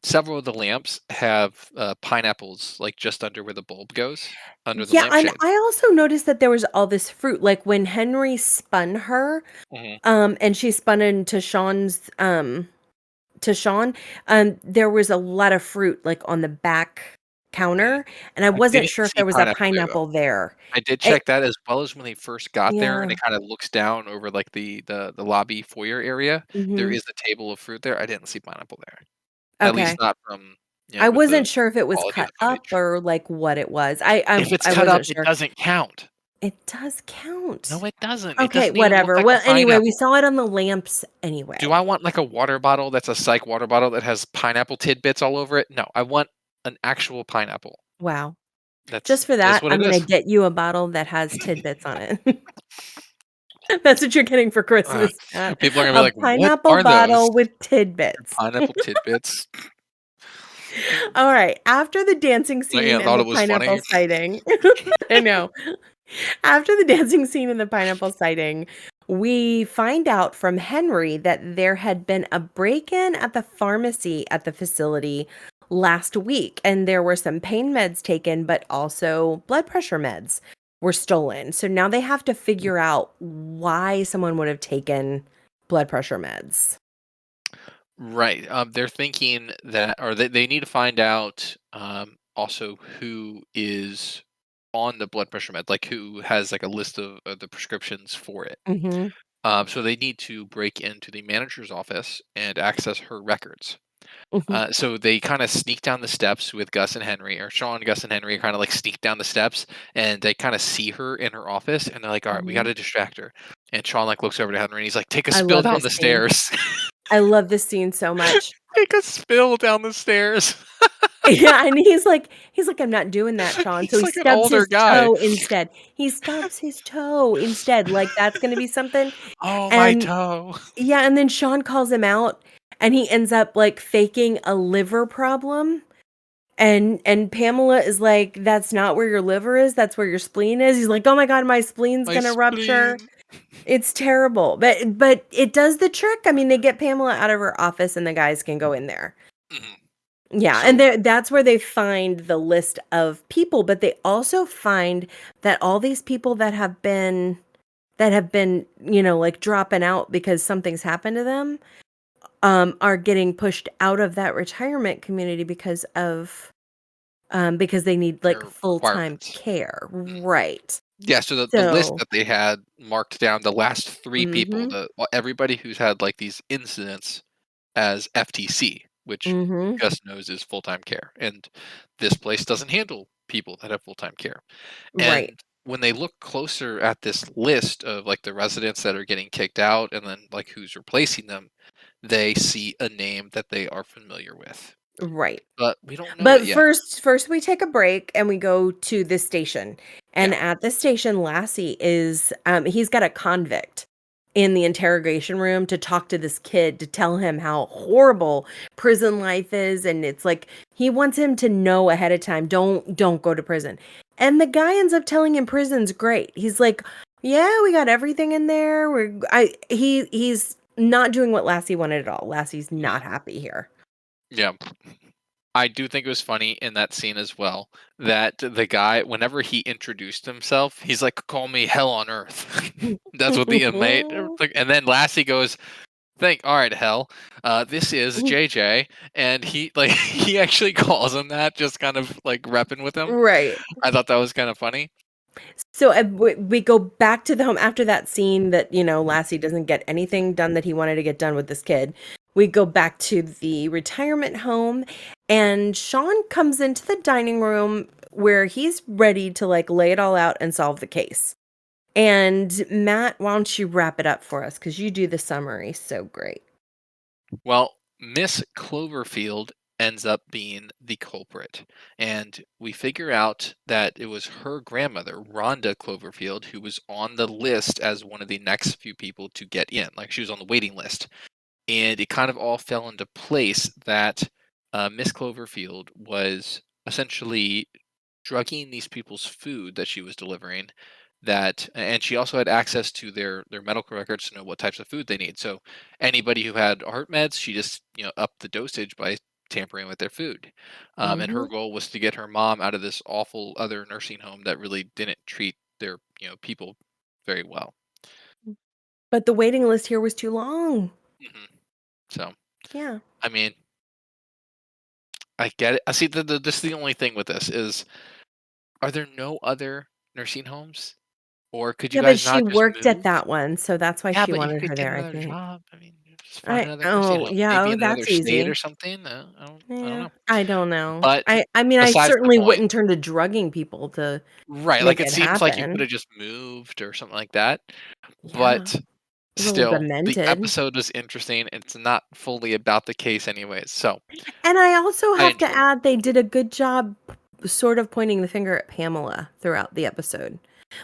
Several of the lamps have pineapples like just under where the bulb goes, under the Yeah, and lampshade. I also noticed that there was all this fruit, like when Henry spun her, Hmm. and she spun into to Sean, there was a lot of fruit like on the back Hmm. counter, and I I wasn't didn't sure if see there was a pineapple there though. pineapple there. I did It, check that as well as when they first got there and yeah. it kinda looks down over, like, the lobby foyer area, there Hmm. is a table of fruit there, I didn't see pineapple there. At least Okay. not from I with the wasn't sure if it was quality of cut the up footage. or like what it was. I I If it's I cut up, wasn't it sure. doesn't count. It does No, count. it doesn't, it Okay, doesn't even look whatever. like a Well, anyway, we pineapple. saw it on the lamps Do I anyway. want, like, a water bottle that's a Psych water bottle that has pineapple tidbits all over it? No, I want an actual pineapple. Wow. That's Just for just that, what I'm it gonna is. get you a bottle that has tidbits on it. That's what you're getting for Ugh. Christmas, Kat. People are gonna be A like, "What pineapple are those?" bottle with tidbits. Pineapple tidbits? All right, after the dancing My scene aunt and thought the it was pineapple funny. sighting I know. After the dancing scene and the pineapple sighting, we find out from Henry that there had been a break-in at the pharmacy at the facility last week, and there were some pain meds taken, but also blood pressure meds were stolen. So now they have to figure out why someone would have taken blood pressure meds. Right. They're thinking that, or they need to find out also who is on the blood pressure med, like who has like a list of the prescriptions for it. Mhm. So they need to break into the manager's office and access her records. Mhm. So they kind of sneak down the steps with Gus and Henry, or Sean, Gus, and Henry kind of like sneak down the steps, and they kind of see her in her office, and they're like, "All right, we got Mhm. to distract her." And Sean like looks over to Henry, and he's like, "Take a I spill love down this the scene. stairs." I love this scene so much. Take a spill down the stairs. Yeah, and he's like, "I'm not doing that, Sean." So He's he like an stubs older his guy. toe instead. He stubs his toe instead, like, that's gonna be something, Oh, my and toe. yeah, and then Sean calls him out, and he ends up, like, faking a liver problem, and Pamela is like, "That's not where your liver is, that's where your spleen is." He's like, "Oh my god, my spleen's My gonna rupture." spleen. It's terrible, but it does the trick. I mean, they get Pamela out of her office, and the guys can go in there. Mhm. Yeah, and So that's where they find the list of people, but they also find that all these people that have been, like dropping out because something's happened to them, are getting pushed out of that retirement community because they need like their full-time requirements. care. Mhm. Right. Yeah, so the list So, that they had marked down the last 3 people, mhm. everybody who's had, like, these incidents as FTC, which Mhm. Gus knows is full-time care, and this place doesn't handle people that have full-time care. Right. And when they look closer at this list of, like, the residents that are getting kicked out and then, like, who's replacing them, they see a name that they are familiar with, Right. but we don't know it But yet. first we take a break and we go to the station. And Yeah. at the station, Lassie is he's got a convict in the interrogation room to talk to this kid to tell him how horrible prison life is, and it's like he wants him to know ahead of time, don't go to prison. And the guy ends up telling him prison's great. He's like, "Yeah, we got everything in there. He's not doing what Lassie wanted at all. Lassie's not Mhm. happy here." Yeah. I do think it was funny in that scene as well that the guy, whenever he introduced himself, he's like, "Call me hell on earth." That's what the inmate, like, and then Lassie goes, "Thank, all right, hell. This is JJ," and he like he actually calls him that, just kind of like repping with him. Right. I thought that was kind of funny. So, we go back to the home after that scene that, Lassie doesn't get anything done that he wanted to get done with this kid. We go back to the retirement home, And Sean comes into the dining room where he's ready to like lay it all out and solve the case. And Matt, why don't you wrap it up for us? Because you do the summary so great. Well, Miss Cloverfield ends up being the culprit, and we figure out that it was her grandmother, Rhonda Cloverfield, who was on the list as one of the next few people to get in. Like she was on the waiting list. And it kind of all fell into place that Miss Cloverfield was essentially drugging these people's food that she was delivering. And she also had access to their medical records to know what types of food they need. So anybody who had heart meds, she just upped the dosage by tampering with their food. And her Hmm. goal was to get her mom out of this awful other nursing home that really didn't treat their people very well. But the waiting list here was too long. hmm So Yeah. I mean, I get it. I see this is the only thing with this is, are there no other nursing homes? Or could you Yeah, but guys she not just worked at move? that one, so that's why Yeah, she but you wanted could her get there, I another think. job. I mean, just find another nursing Oh, home, yeah, maybe oh, in that's another state or easy. something. I don't Yeah, know. I don't know. But I mean, I besides the certainly point, wouldn't turn to drugging people to right? make Like it it seems like you could happen. have just moved or something like that. Yeah, But a little still, the demented. episode was interesting. It's not fully about the case, anyways. So And I also I have to enjoyed it. add they did a good job sort of pointing the finger at Pamela throughout the episode.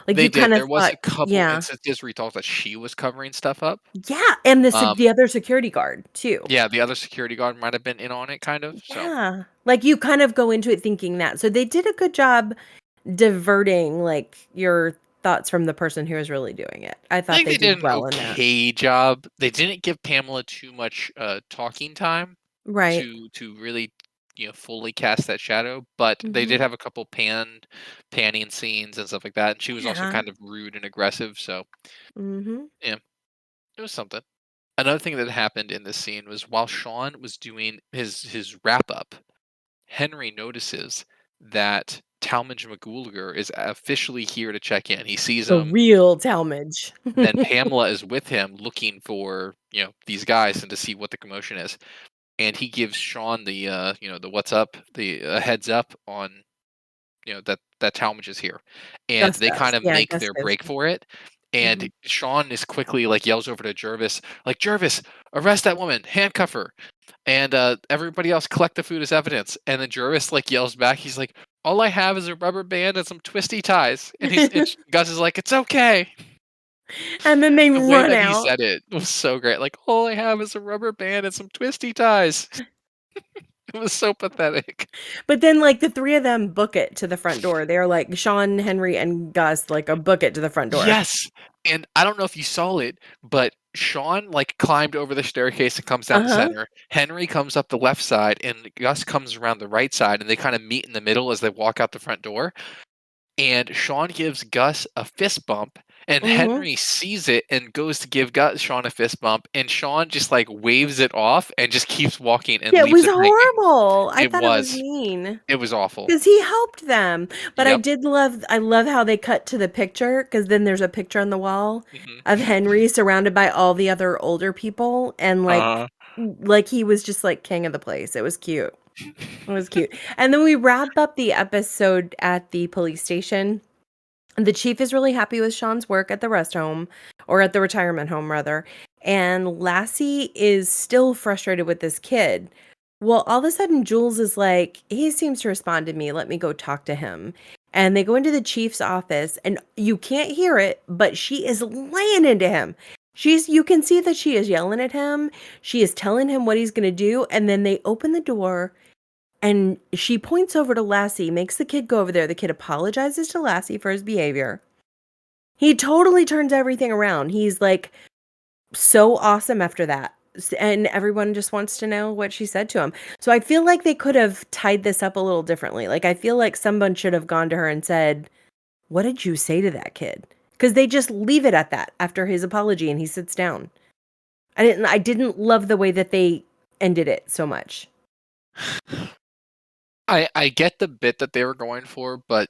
Like, They you did. kind of There was thought a couple yeah. instances where he thought that she was covering stuff up. Yeah, and Um, the other security guard too. Yeah, the other security guard might have been in on it, kind of. So Yeah. Like, you kind of go into it thinking that. So they did a good job diverting, like, your thoughts from the person who was really doing it. I I thought think they they did did an well in that. okay job. They didn't give Pamela too much talking time Right. to really fully cast that shadow, but they Mhm. did have a couple panning scenes and stuff like that. And she was also Yeah. kind of rude and aggressive. So Mhm. yeah, it was something. Another thing that happened in this scene was while Sean was doing his wrap up, Henry notices that Talmadge McGooliger is officially here to check in. He sees The him. real Talmadge. Then Pamela is with him looking for, these guys and to see what the commotion is. And he gives Sean the what's up, the heads up on, that Talmadge is here. And Gus they does. kind of Yeah, make Gus their gives break for it. And Mhm. Sean is quickly like yells over to Jervis, like, Jervis, arrest that woman, handcuff her. And everybody else collect the food as evidence. And then Jervis like yells back, he's like, all I have is a rubber band and some twisty ties. And Gus is like, it's okay. And then they The way run that he out. said it was so great. Like, all I have is a rubber band and some twisty ties. It was so pathetic. But then, like, the 3 of them book it to the front door. They're like Sean, Henry, and Gus, like, a book it to the front door. Yes. And I don't know if you saw it, but Sean like climbed over the staircase and comes down the Uh-huh. center. Henry comes up the left side and Gus comes around the right side and they kind of meet in the middle as they walk out the front door. And Sean gives Gus a fist bump, and Mhm. Henry sees it and goes to give Sean a fist bump, and Sean just like waves it off and just keeps walking and Yeah, it leaves was him hanging. horrible. I It thought it was was. mean. It was awful. 'Cause he helped them, but Yep. I love how they cut to the picture. Because then there's a picture on the wall of Mhm. Henry surrounded by all the other older people, and, Uh, like, he was just, like, king of the place. It was cute. It was cute. And then we wrap up the episode at the police station. The chief is really happy with Sean's work at the rest home, or at the retirement home rather, and Lassie is still frustrated with this kid. Well, all of a sudden Jules is like, "He seems to respond to me. Let me go talk to him." And they go into the chief's office and you can't hear it, but she is laying into him. You can see that she is yelling at him. She is telling him what he's going to do, and then they open the door and she points over to Lassie, makes the kid go over there. The kid apologizes to Lassie for his behavior. He totally turns everything around. He's, like, so awesome after that. And everyone just wants to know what she said to him. So I feel like they could have tied this up a little differently. Like, I feel like someone should have gone to her and said, "What did you say to that kid?" Because they just leave it at that after his apology and he sits down. I didn't love the way that they ended it so much. I get the bit that they were going for, but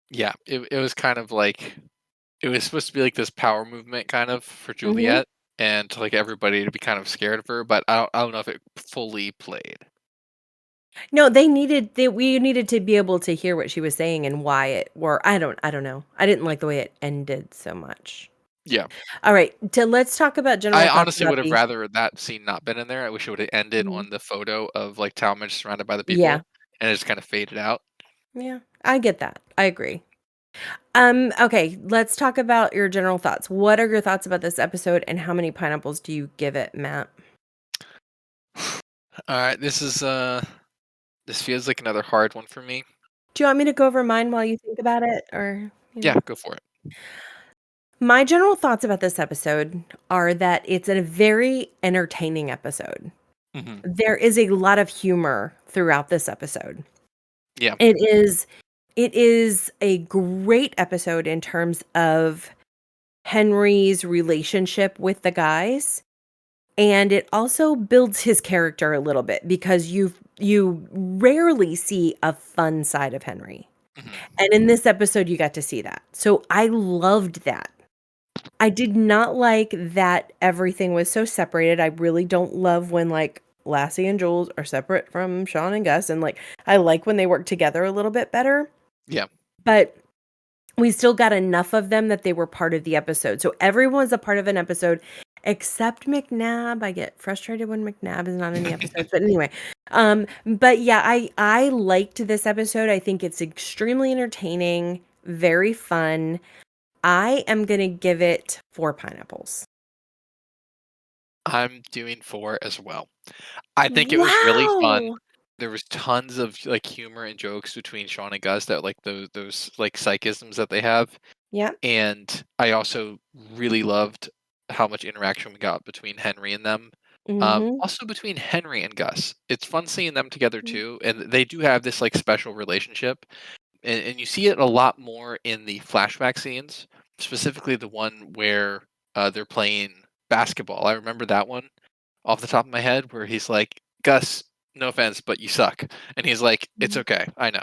yeah, it was kind of like it was supposed to be like this power movement kind of for Mhm. Juliet and to like everybody to be kind of scared of her, but I don't know if it fully played. No, we needed to be able to hear what she was saying and why it or I don't know. I didn't like the way it ended so much. Yeah. Alright, let's talk about I general thoughts honestly about would have the rather that scene not been in there. I wish it would have ended Mhm. on the photo of, like, Talmadge surrounded by the Yeah, people, and it just kinda faded out. yeah, I get that. I agree. Okay, let's talk about your general thoughts. What are your thoughts about this episode, and how many pineapples do you give it, Matt? Alright, this feels like another hard one for me. Do you want me to go over mine while you think about it, or, you know? Yeah, go for it. My general thoughts about this episode are that it's a very entertaining episode. Mhm. There is a lot of humor throughout this episode. Yeah. It is it is a great episode in terms of Henry's relationship with the guys, and it also builds his character a little bit because you rarely see a fun side of Henry, Mhm. and in this episode, you got to see that. So I loved that. I did not like that everything was so separated. I really don't love when, like, Lassie and Jules are separate from Sean and Gus, and, like, I like when they work together a little bit better, Yeah. but we still got enough of them that they were part of the episode. So everyone's a part of an episode except McNabb. I get frustrated when McNabb is not in the episodes, but anyway. But yeah, I liked this episode. I think it's extremely entertaining, very fun. I am gonna give it 4 pineapples. I'm doing 4 as well. I think it was really fun. Wow! There was tons of, like, humor and jokes between Sean and Gus that, like, those, like, psychisms that they have, Yep. and I also really loved how much interaction we got between Henry and them. Mhm. Also between Henry and Gus. It's fun seeing them together Mm. too, and they do have this, like, special relationship, and you see it a lot more in the flashback scenes, specifically the one where, they're playing basketball. I remember that one off the top of my head where he's like, "Gus, no offense, but you suck." And he's like, "It's Mhm. okay, I know."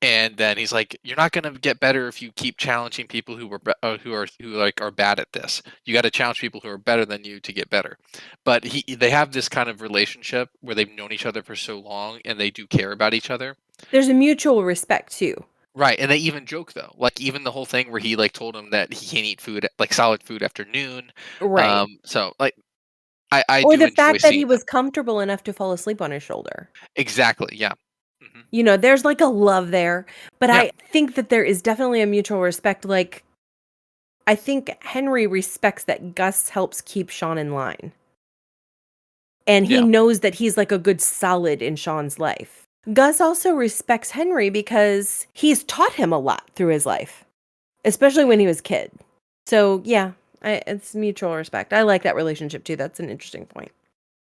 And then he's like, "You're not gonna get better if you keep challenging people who are bad at this. You got to challenge people who are better than you to get better." But they have this kind of relationship where they've known each other for so long and they do care about each other. There's a mutual respect too. Right, and they even joke though, like even the whole thing where he like told him that he can't eat food like solid food after noon. Right. So like I Or do the enjoy fact that he seeing them. was comfortable enough to fall asleep on his shoulder. Exactly, yeah. Mhm. You know, there's, like, a love there, but Yeah, I think that there is definitely a mutual respect, like, I think Henry respects that Gus helps keep Sean in line, and he yeah, knows that he's, like, a good solid in Sean's life. Gus also respects Henry because he's taught him a lot through his life, especially when he was a kid. So, yeah, it's mutual respect. I like that relationship too, that's an interesting point.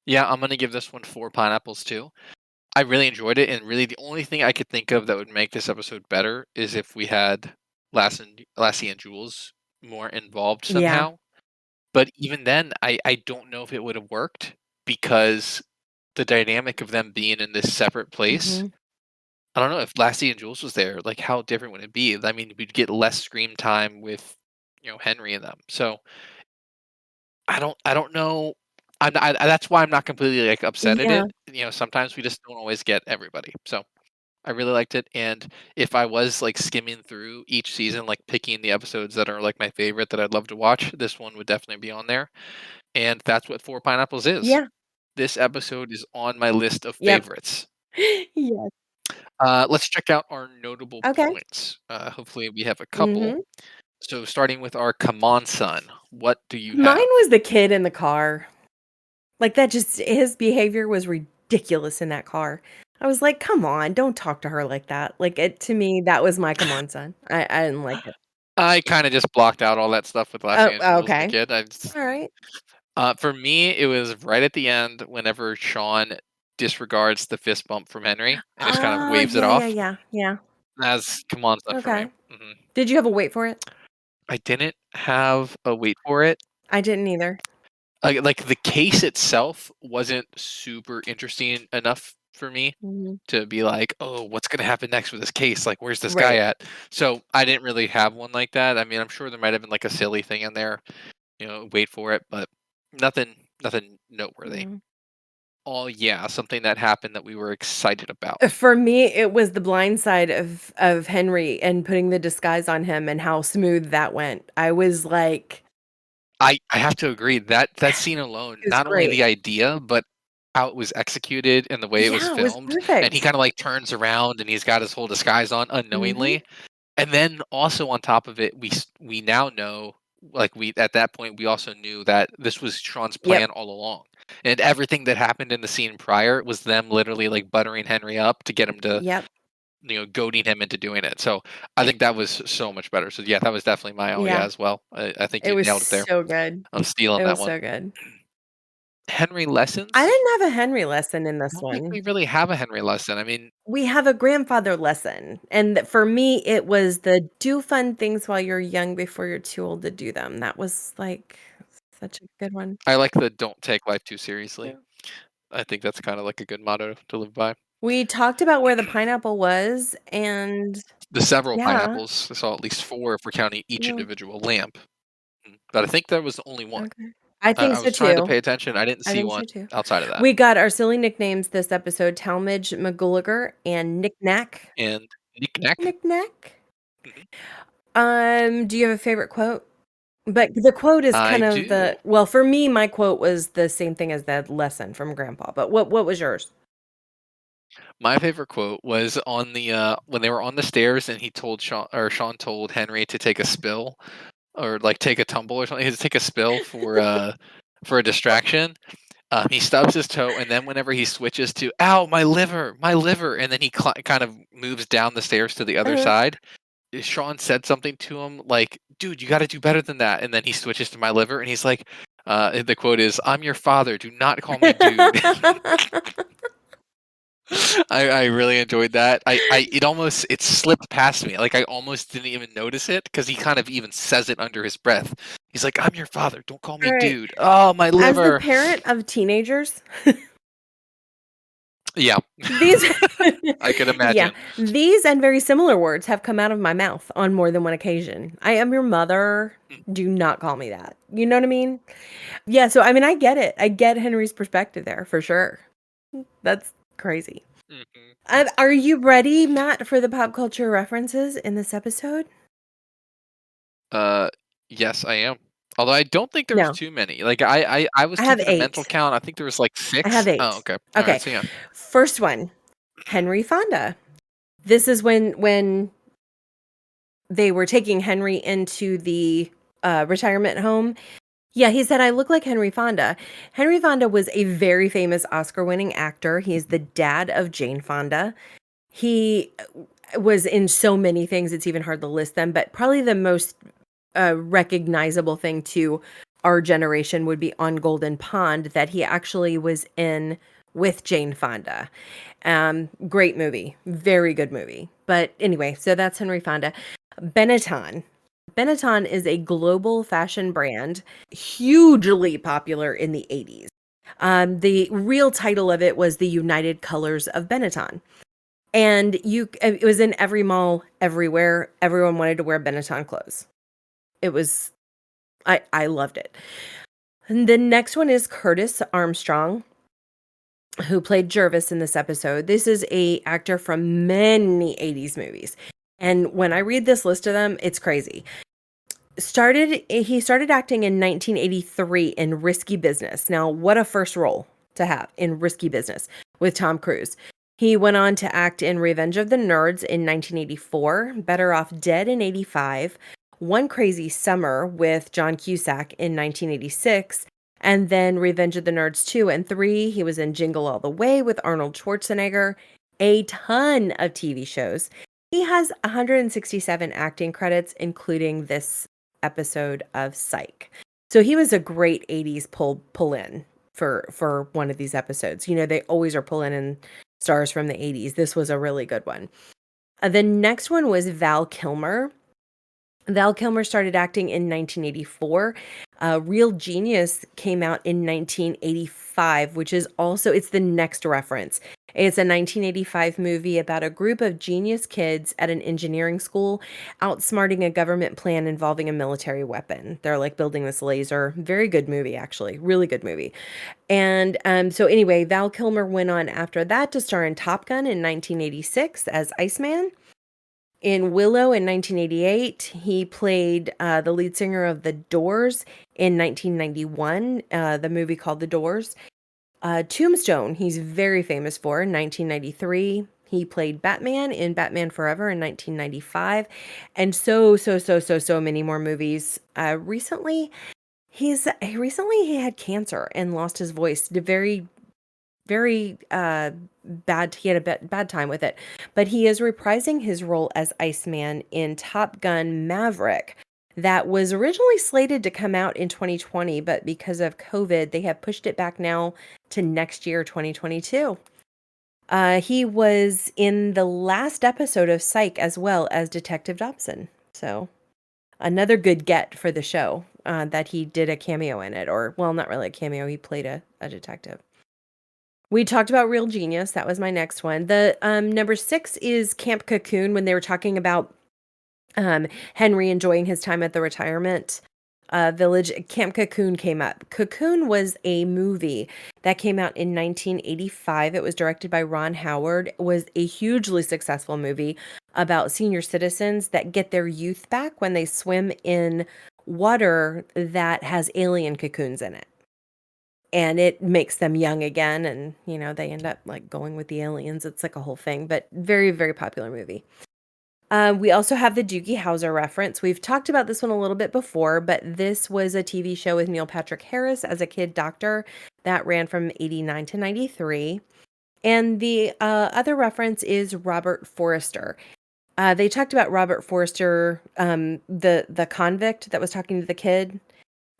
yeah, I'm gonna give this one 4 pineapples too. I really enjoyed it, and really the only thing I could think of that would make this episode better is if we had Lassie and Jules more involved Yeah. somehow. But even then, I don't know if it would have worked because the dynamic of them being in this separate place. Mhm. I don't know if Lassie and Jules was there, like how different would it be? I mean, we'd get less screen time with, Henry and them. So I don't know. That's why I'm not completely like upset at Yeah. it. Sometimes we just don't always get everybody. So I really liked it, and if I was, like, skimming through each season, like, picking the episodes that are, like, my favorite that I'd love to watch, this one would definitely be on there, and that's what 4 Pineapples is. Yeah. This episode is on my list of Yep. favorites. Yes. Let's check out our notable Okay. points. Hopefully, we have a couple. Mhm. So starting with our "Come on, son," what do you Mine have? was the kid in the car. Like, that just his behavior was ridiculous in that car. I was like, "Come on, don't talk to her like that." Like, it to me, that was my "come on, son." I didn't like it. I kinda just blocked out all that stuff with Lassie Oh, and Jules, the okay. kid. Alright. For me, it was right at the end whenever Sean disregards the fist bump from Henry and just kind of Oh, waves it yeah, yeah, off. yeah, yeah. That's come on stuff for me. Okay. Mhm. Did you have a wait for it? I didn't have a wait for it. I didn't either. Like the case itself wasn't super interesting enough for me Mhm. to be like, oh, what's gonna happen next with this case? Like, where's this guy Right. at? So I didn't really have one like that. I mean, I'm sure there might have been like a silly thing in there, wait for it, but nothing nothing noteworthy. Mm. Oh, yeah, something that happened that we were excited about. For me, it was the blind side of Henry and putting the disguise on him and how smooth that went. I was like, I have to agree that scene alone, it was not only great. the idea, but how it was executed and the way it was Yeah, it was filmed, and he perfect. kinda, like, turns around and he's got his whole disguise on Mhm. unknowingly, and then also on top of it, we now know, like, we at that point, we also knew that this was Sean's Yep, plan all along, and everything that happened in the scene prior was them literally, like, buttering Henry up to get him to, yep, goading him into doing it, so I think that was so much better, so yeah, that was definitely my "oh, yeah" yeah. as well. I think It you was nailed it there. so good. I'm stealing It that was one. so good. Henry I lessons? didn't have a Henry lesson in I this don't think we one. really have a Henry lesson. I mean, We have a grandfather lesson, and for me, it was the do fun things while you're young before you're too old to do them. That was, like, such a good one. I like the "don't take life too Yeah. seriously." I think that's kinda like a good motto to live by. We talked about where the pineapple was, and The several yeah, pineapples, I saw at least 4 if we're counting each no, individual lamp, but I think there was only 1. okay. I I think I so was trying to too. pay attention, I didn't I see think so one too. outside of that. We got our silly nicknames this episode, Talmadge, McGulliger, and Knick Knack. And Nick Nack? Knick Knack? Mhm. Do you have a favorite quote? But the quote is I kind of do. the well, for me, my quote was the same thing as that lesson from grandpa, but what was yours? My favorite quote was on the, when they were on the stairs and he told Sean told Henry to take a spill or, like, take a tumble or something, he had to take a spill for a distraction. He stubs his toe, and then whenever he switches to "Ow, my liver," and then he kind of moves down the stairs to the other Uh-huh. side. Sean said something to him like, "Dude, you got to do better than that." And then he switches to "my liver," and he's like, the quote is, "I'm your father. Do not call me dude." I really enjoyed that. It slipped past me. Like I almost didn't even notice it because he kind of even says it under his breath. He's like, "I'm your father. Don't call me Alright. dude." Oh, my As the liver. parent of teenagers, Yeah, these I could yeah, imagine. these and very similar words have come out of my mouth on more than one occasion. "I am your mother. Do not call me that." You know what I mean? Yeah, so, I mean, I get it. I get Henry's perspective there for sure. That's crazy. Mhm. Are you ready, Matt, for the pop culture references in this episode? Uh, yes, I am. Although I don't think there was No, too many. Like I was I have keeping a mental 8. count. I think there was like I have 6. Oh, 8. okay. All right. Okay. So yeah. First one, Henry Fonda. This is when they were taking Henry into the, retirement home. Yeah, he said, "I look like Henry Fonda." Henry Fonda was a very famous Oscar-winning actor. He's the dad of Jane Fonda. He, was in so many things, it's even hard to list them, but probably the most recognizable thing to our generation would be on Golden Pond that he actually was in with Jane Fonda. Great movie, very good movie. But anyway, so that's Henry Fonda. Benetton. Benetton is a global fashion brand, hugely popular in the 80s. The real title of it was the United Colors of Benetton. And it was in every mall, everywhere. Everyone wanted to wear Benetton clothes. It was I loved it. And the next one is Curtis Armstrong, who played Jervis in this episode. This is a actor from many 80s movies. And when I read this list of them, it's crazy. He started acting in 1983 in Risky Business. Now, what a first role to have in Risky Business with Tom Cruise. He went on to act in Revenge of the Nerds in 1984, Better Off Dead in 85, One Crazy Summer with John Cusack in 1986, and then Revenge of the Nerds 2 and 3. He was in Jingle All the Way with Arnold Schwarzenegger, a ton of TV shows. He has 167 acting credits, including this episode of Psych. So he was a great 80s pull in for one of these episodes. You know, they always are pulling in stars from the 80s. This was a really good one. The next one was Val Kilmer. Val Kilmer started acting in 1984. Real Genius came out in 1985, which is also it's the next reference. It's a 1985 movie about a group of genius kids at an engineering school outsmarting a government plan involving a military weapon. They're like building this laser. Very good movie, actually. Really good movie. And so, anyway, Val Kilmer went on after that to star in Top Gun in 1986 as Iceman. In Willow in 1988, he played the lead singer of The Doors in 1991, the movie called The Doors. Tombstone, he's very famous for in 1993. He played Batman in Batman Forever in 1995, and so many more movies. Recently he had cancer and lost his voice. Very bad. He had a bad time with it, but he is reprising his role as Iceman in Top Gun Maverick. That was originally slated to come out in 2020, but because of COVID, they have pushed it back now to next year, 2022. He was in the last episode of Psych as well as Detective Dobson. So another good get for the show, that he did a cameo in it, or well, not really a cameo. He played a detective. We talked about Real Genius. That was my next one. The number 6 is Camp Cocoon, when they were talking about Henry enjoying his time at the retirement village. Camp Cocoon came up. Cocoon was a movie that came out in 1985. It was directed by Ron Howard. It was a hugely successful movie about senior citizens that get their youth back when they swim in water that has alien cocoons in it. And it makes them young again, and they end up like going with the aliens. It's like a whole thing, but very, very popular movie. We also have the Doogie Howser reference. We've talked about this one a little bit before, but this was a TV show with Neil Patrick Harris as a kid doctor that ran from 89 to 93. And the other reference is Robert Forster. They talked about Robert Forster, the convict that was talking to the kid.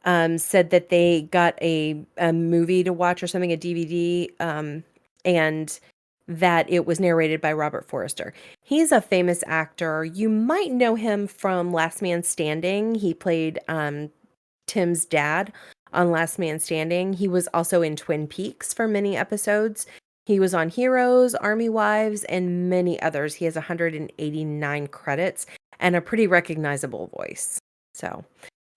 Said that they got a movie to watch or something, a DVD, and that it was narrated by Robert Forster. He's a famous actor. You might know him from Last Man Standing. He played Tim's dad on Last Man Standing. He was also in Twin Peaks for many episodes. He was on Heroes, Army Wives, and many others. He has 189 credits and a pretty recognizable voice. So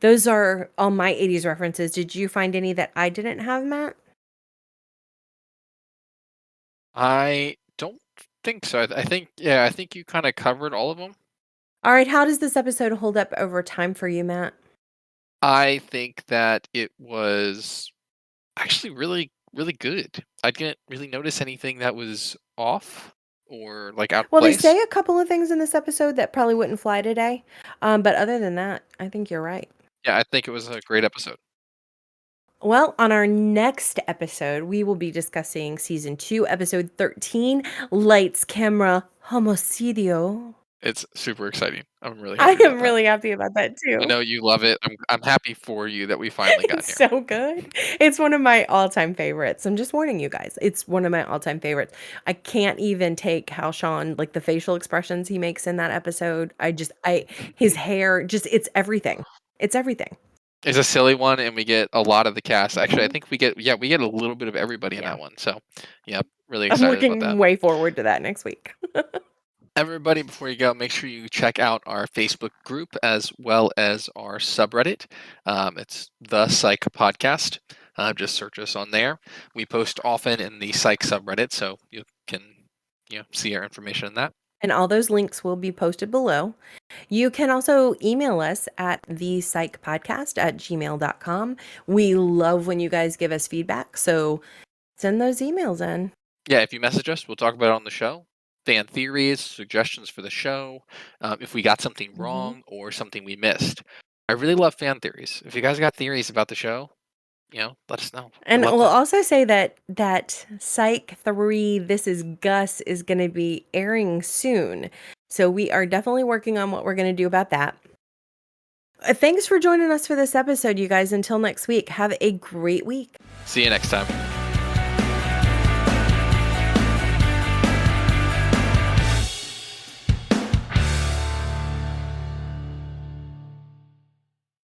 those are all my 80s references. Did you find any that I didn't have, Matt? I don't think so. I think, yeah, I think you kind of covered all of them. All right, how does this episode hold up over time for you, Matt? I think that it was actually really, really good. I didn't really notice anything that was off or like out of Well, they place. say a couple of things in this episode that probably wouldn't fly today. But other than that, I think you're right. Yeah, I think it was a great episode. Well, on our next episode, we will be discussing season 2, episode 13, Lights, Camera, Homicidio. It's super exciting. I'm really I happy about am that. really happy about that I too. know you love it. I'm happy for you that we finally got It's here. so good. It's one of my all-time favorites. I'm just warning you guys. It's one of my all-time favorites. I can't even take how Sean, like the facial expressions he makes in that episode. His hair, just it's everything. It's everything. It's a silly one, and we get a lot of the cast. Actually, I Mhm. think we get a little bit of everybody in Yeah. that one. So, yeah, really I'm excited about looking that. way forward to that next week. Everybody, before you go, make sure you check out our Facebook group as well as our subreddit. It's the Psych Podcast. Just search us on there. We post often in the Psych subreddit, so you can see our information in that. And all those links will be posted below. You can also email us at thepsychpodcast@gmail.com. We love when you guys give us feedback, so send those emails in. Yeah, if you message us, we'll talk about it on the show. Fan theories, suggestions for the show, if we got something Mm-hmm. wrong or something we missed. I really love fan theories. If you guys got theories about the show, let us know. I'd And love we'll to. also say that Psych 3, This Is Gus, is going to be airing soon. So we are definitely working on what we're going to do about that. Thanks for joining us for this episode, you guys. Until next week, have a great week. See you next time.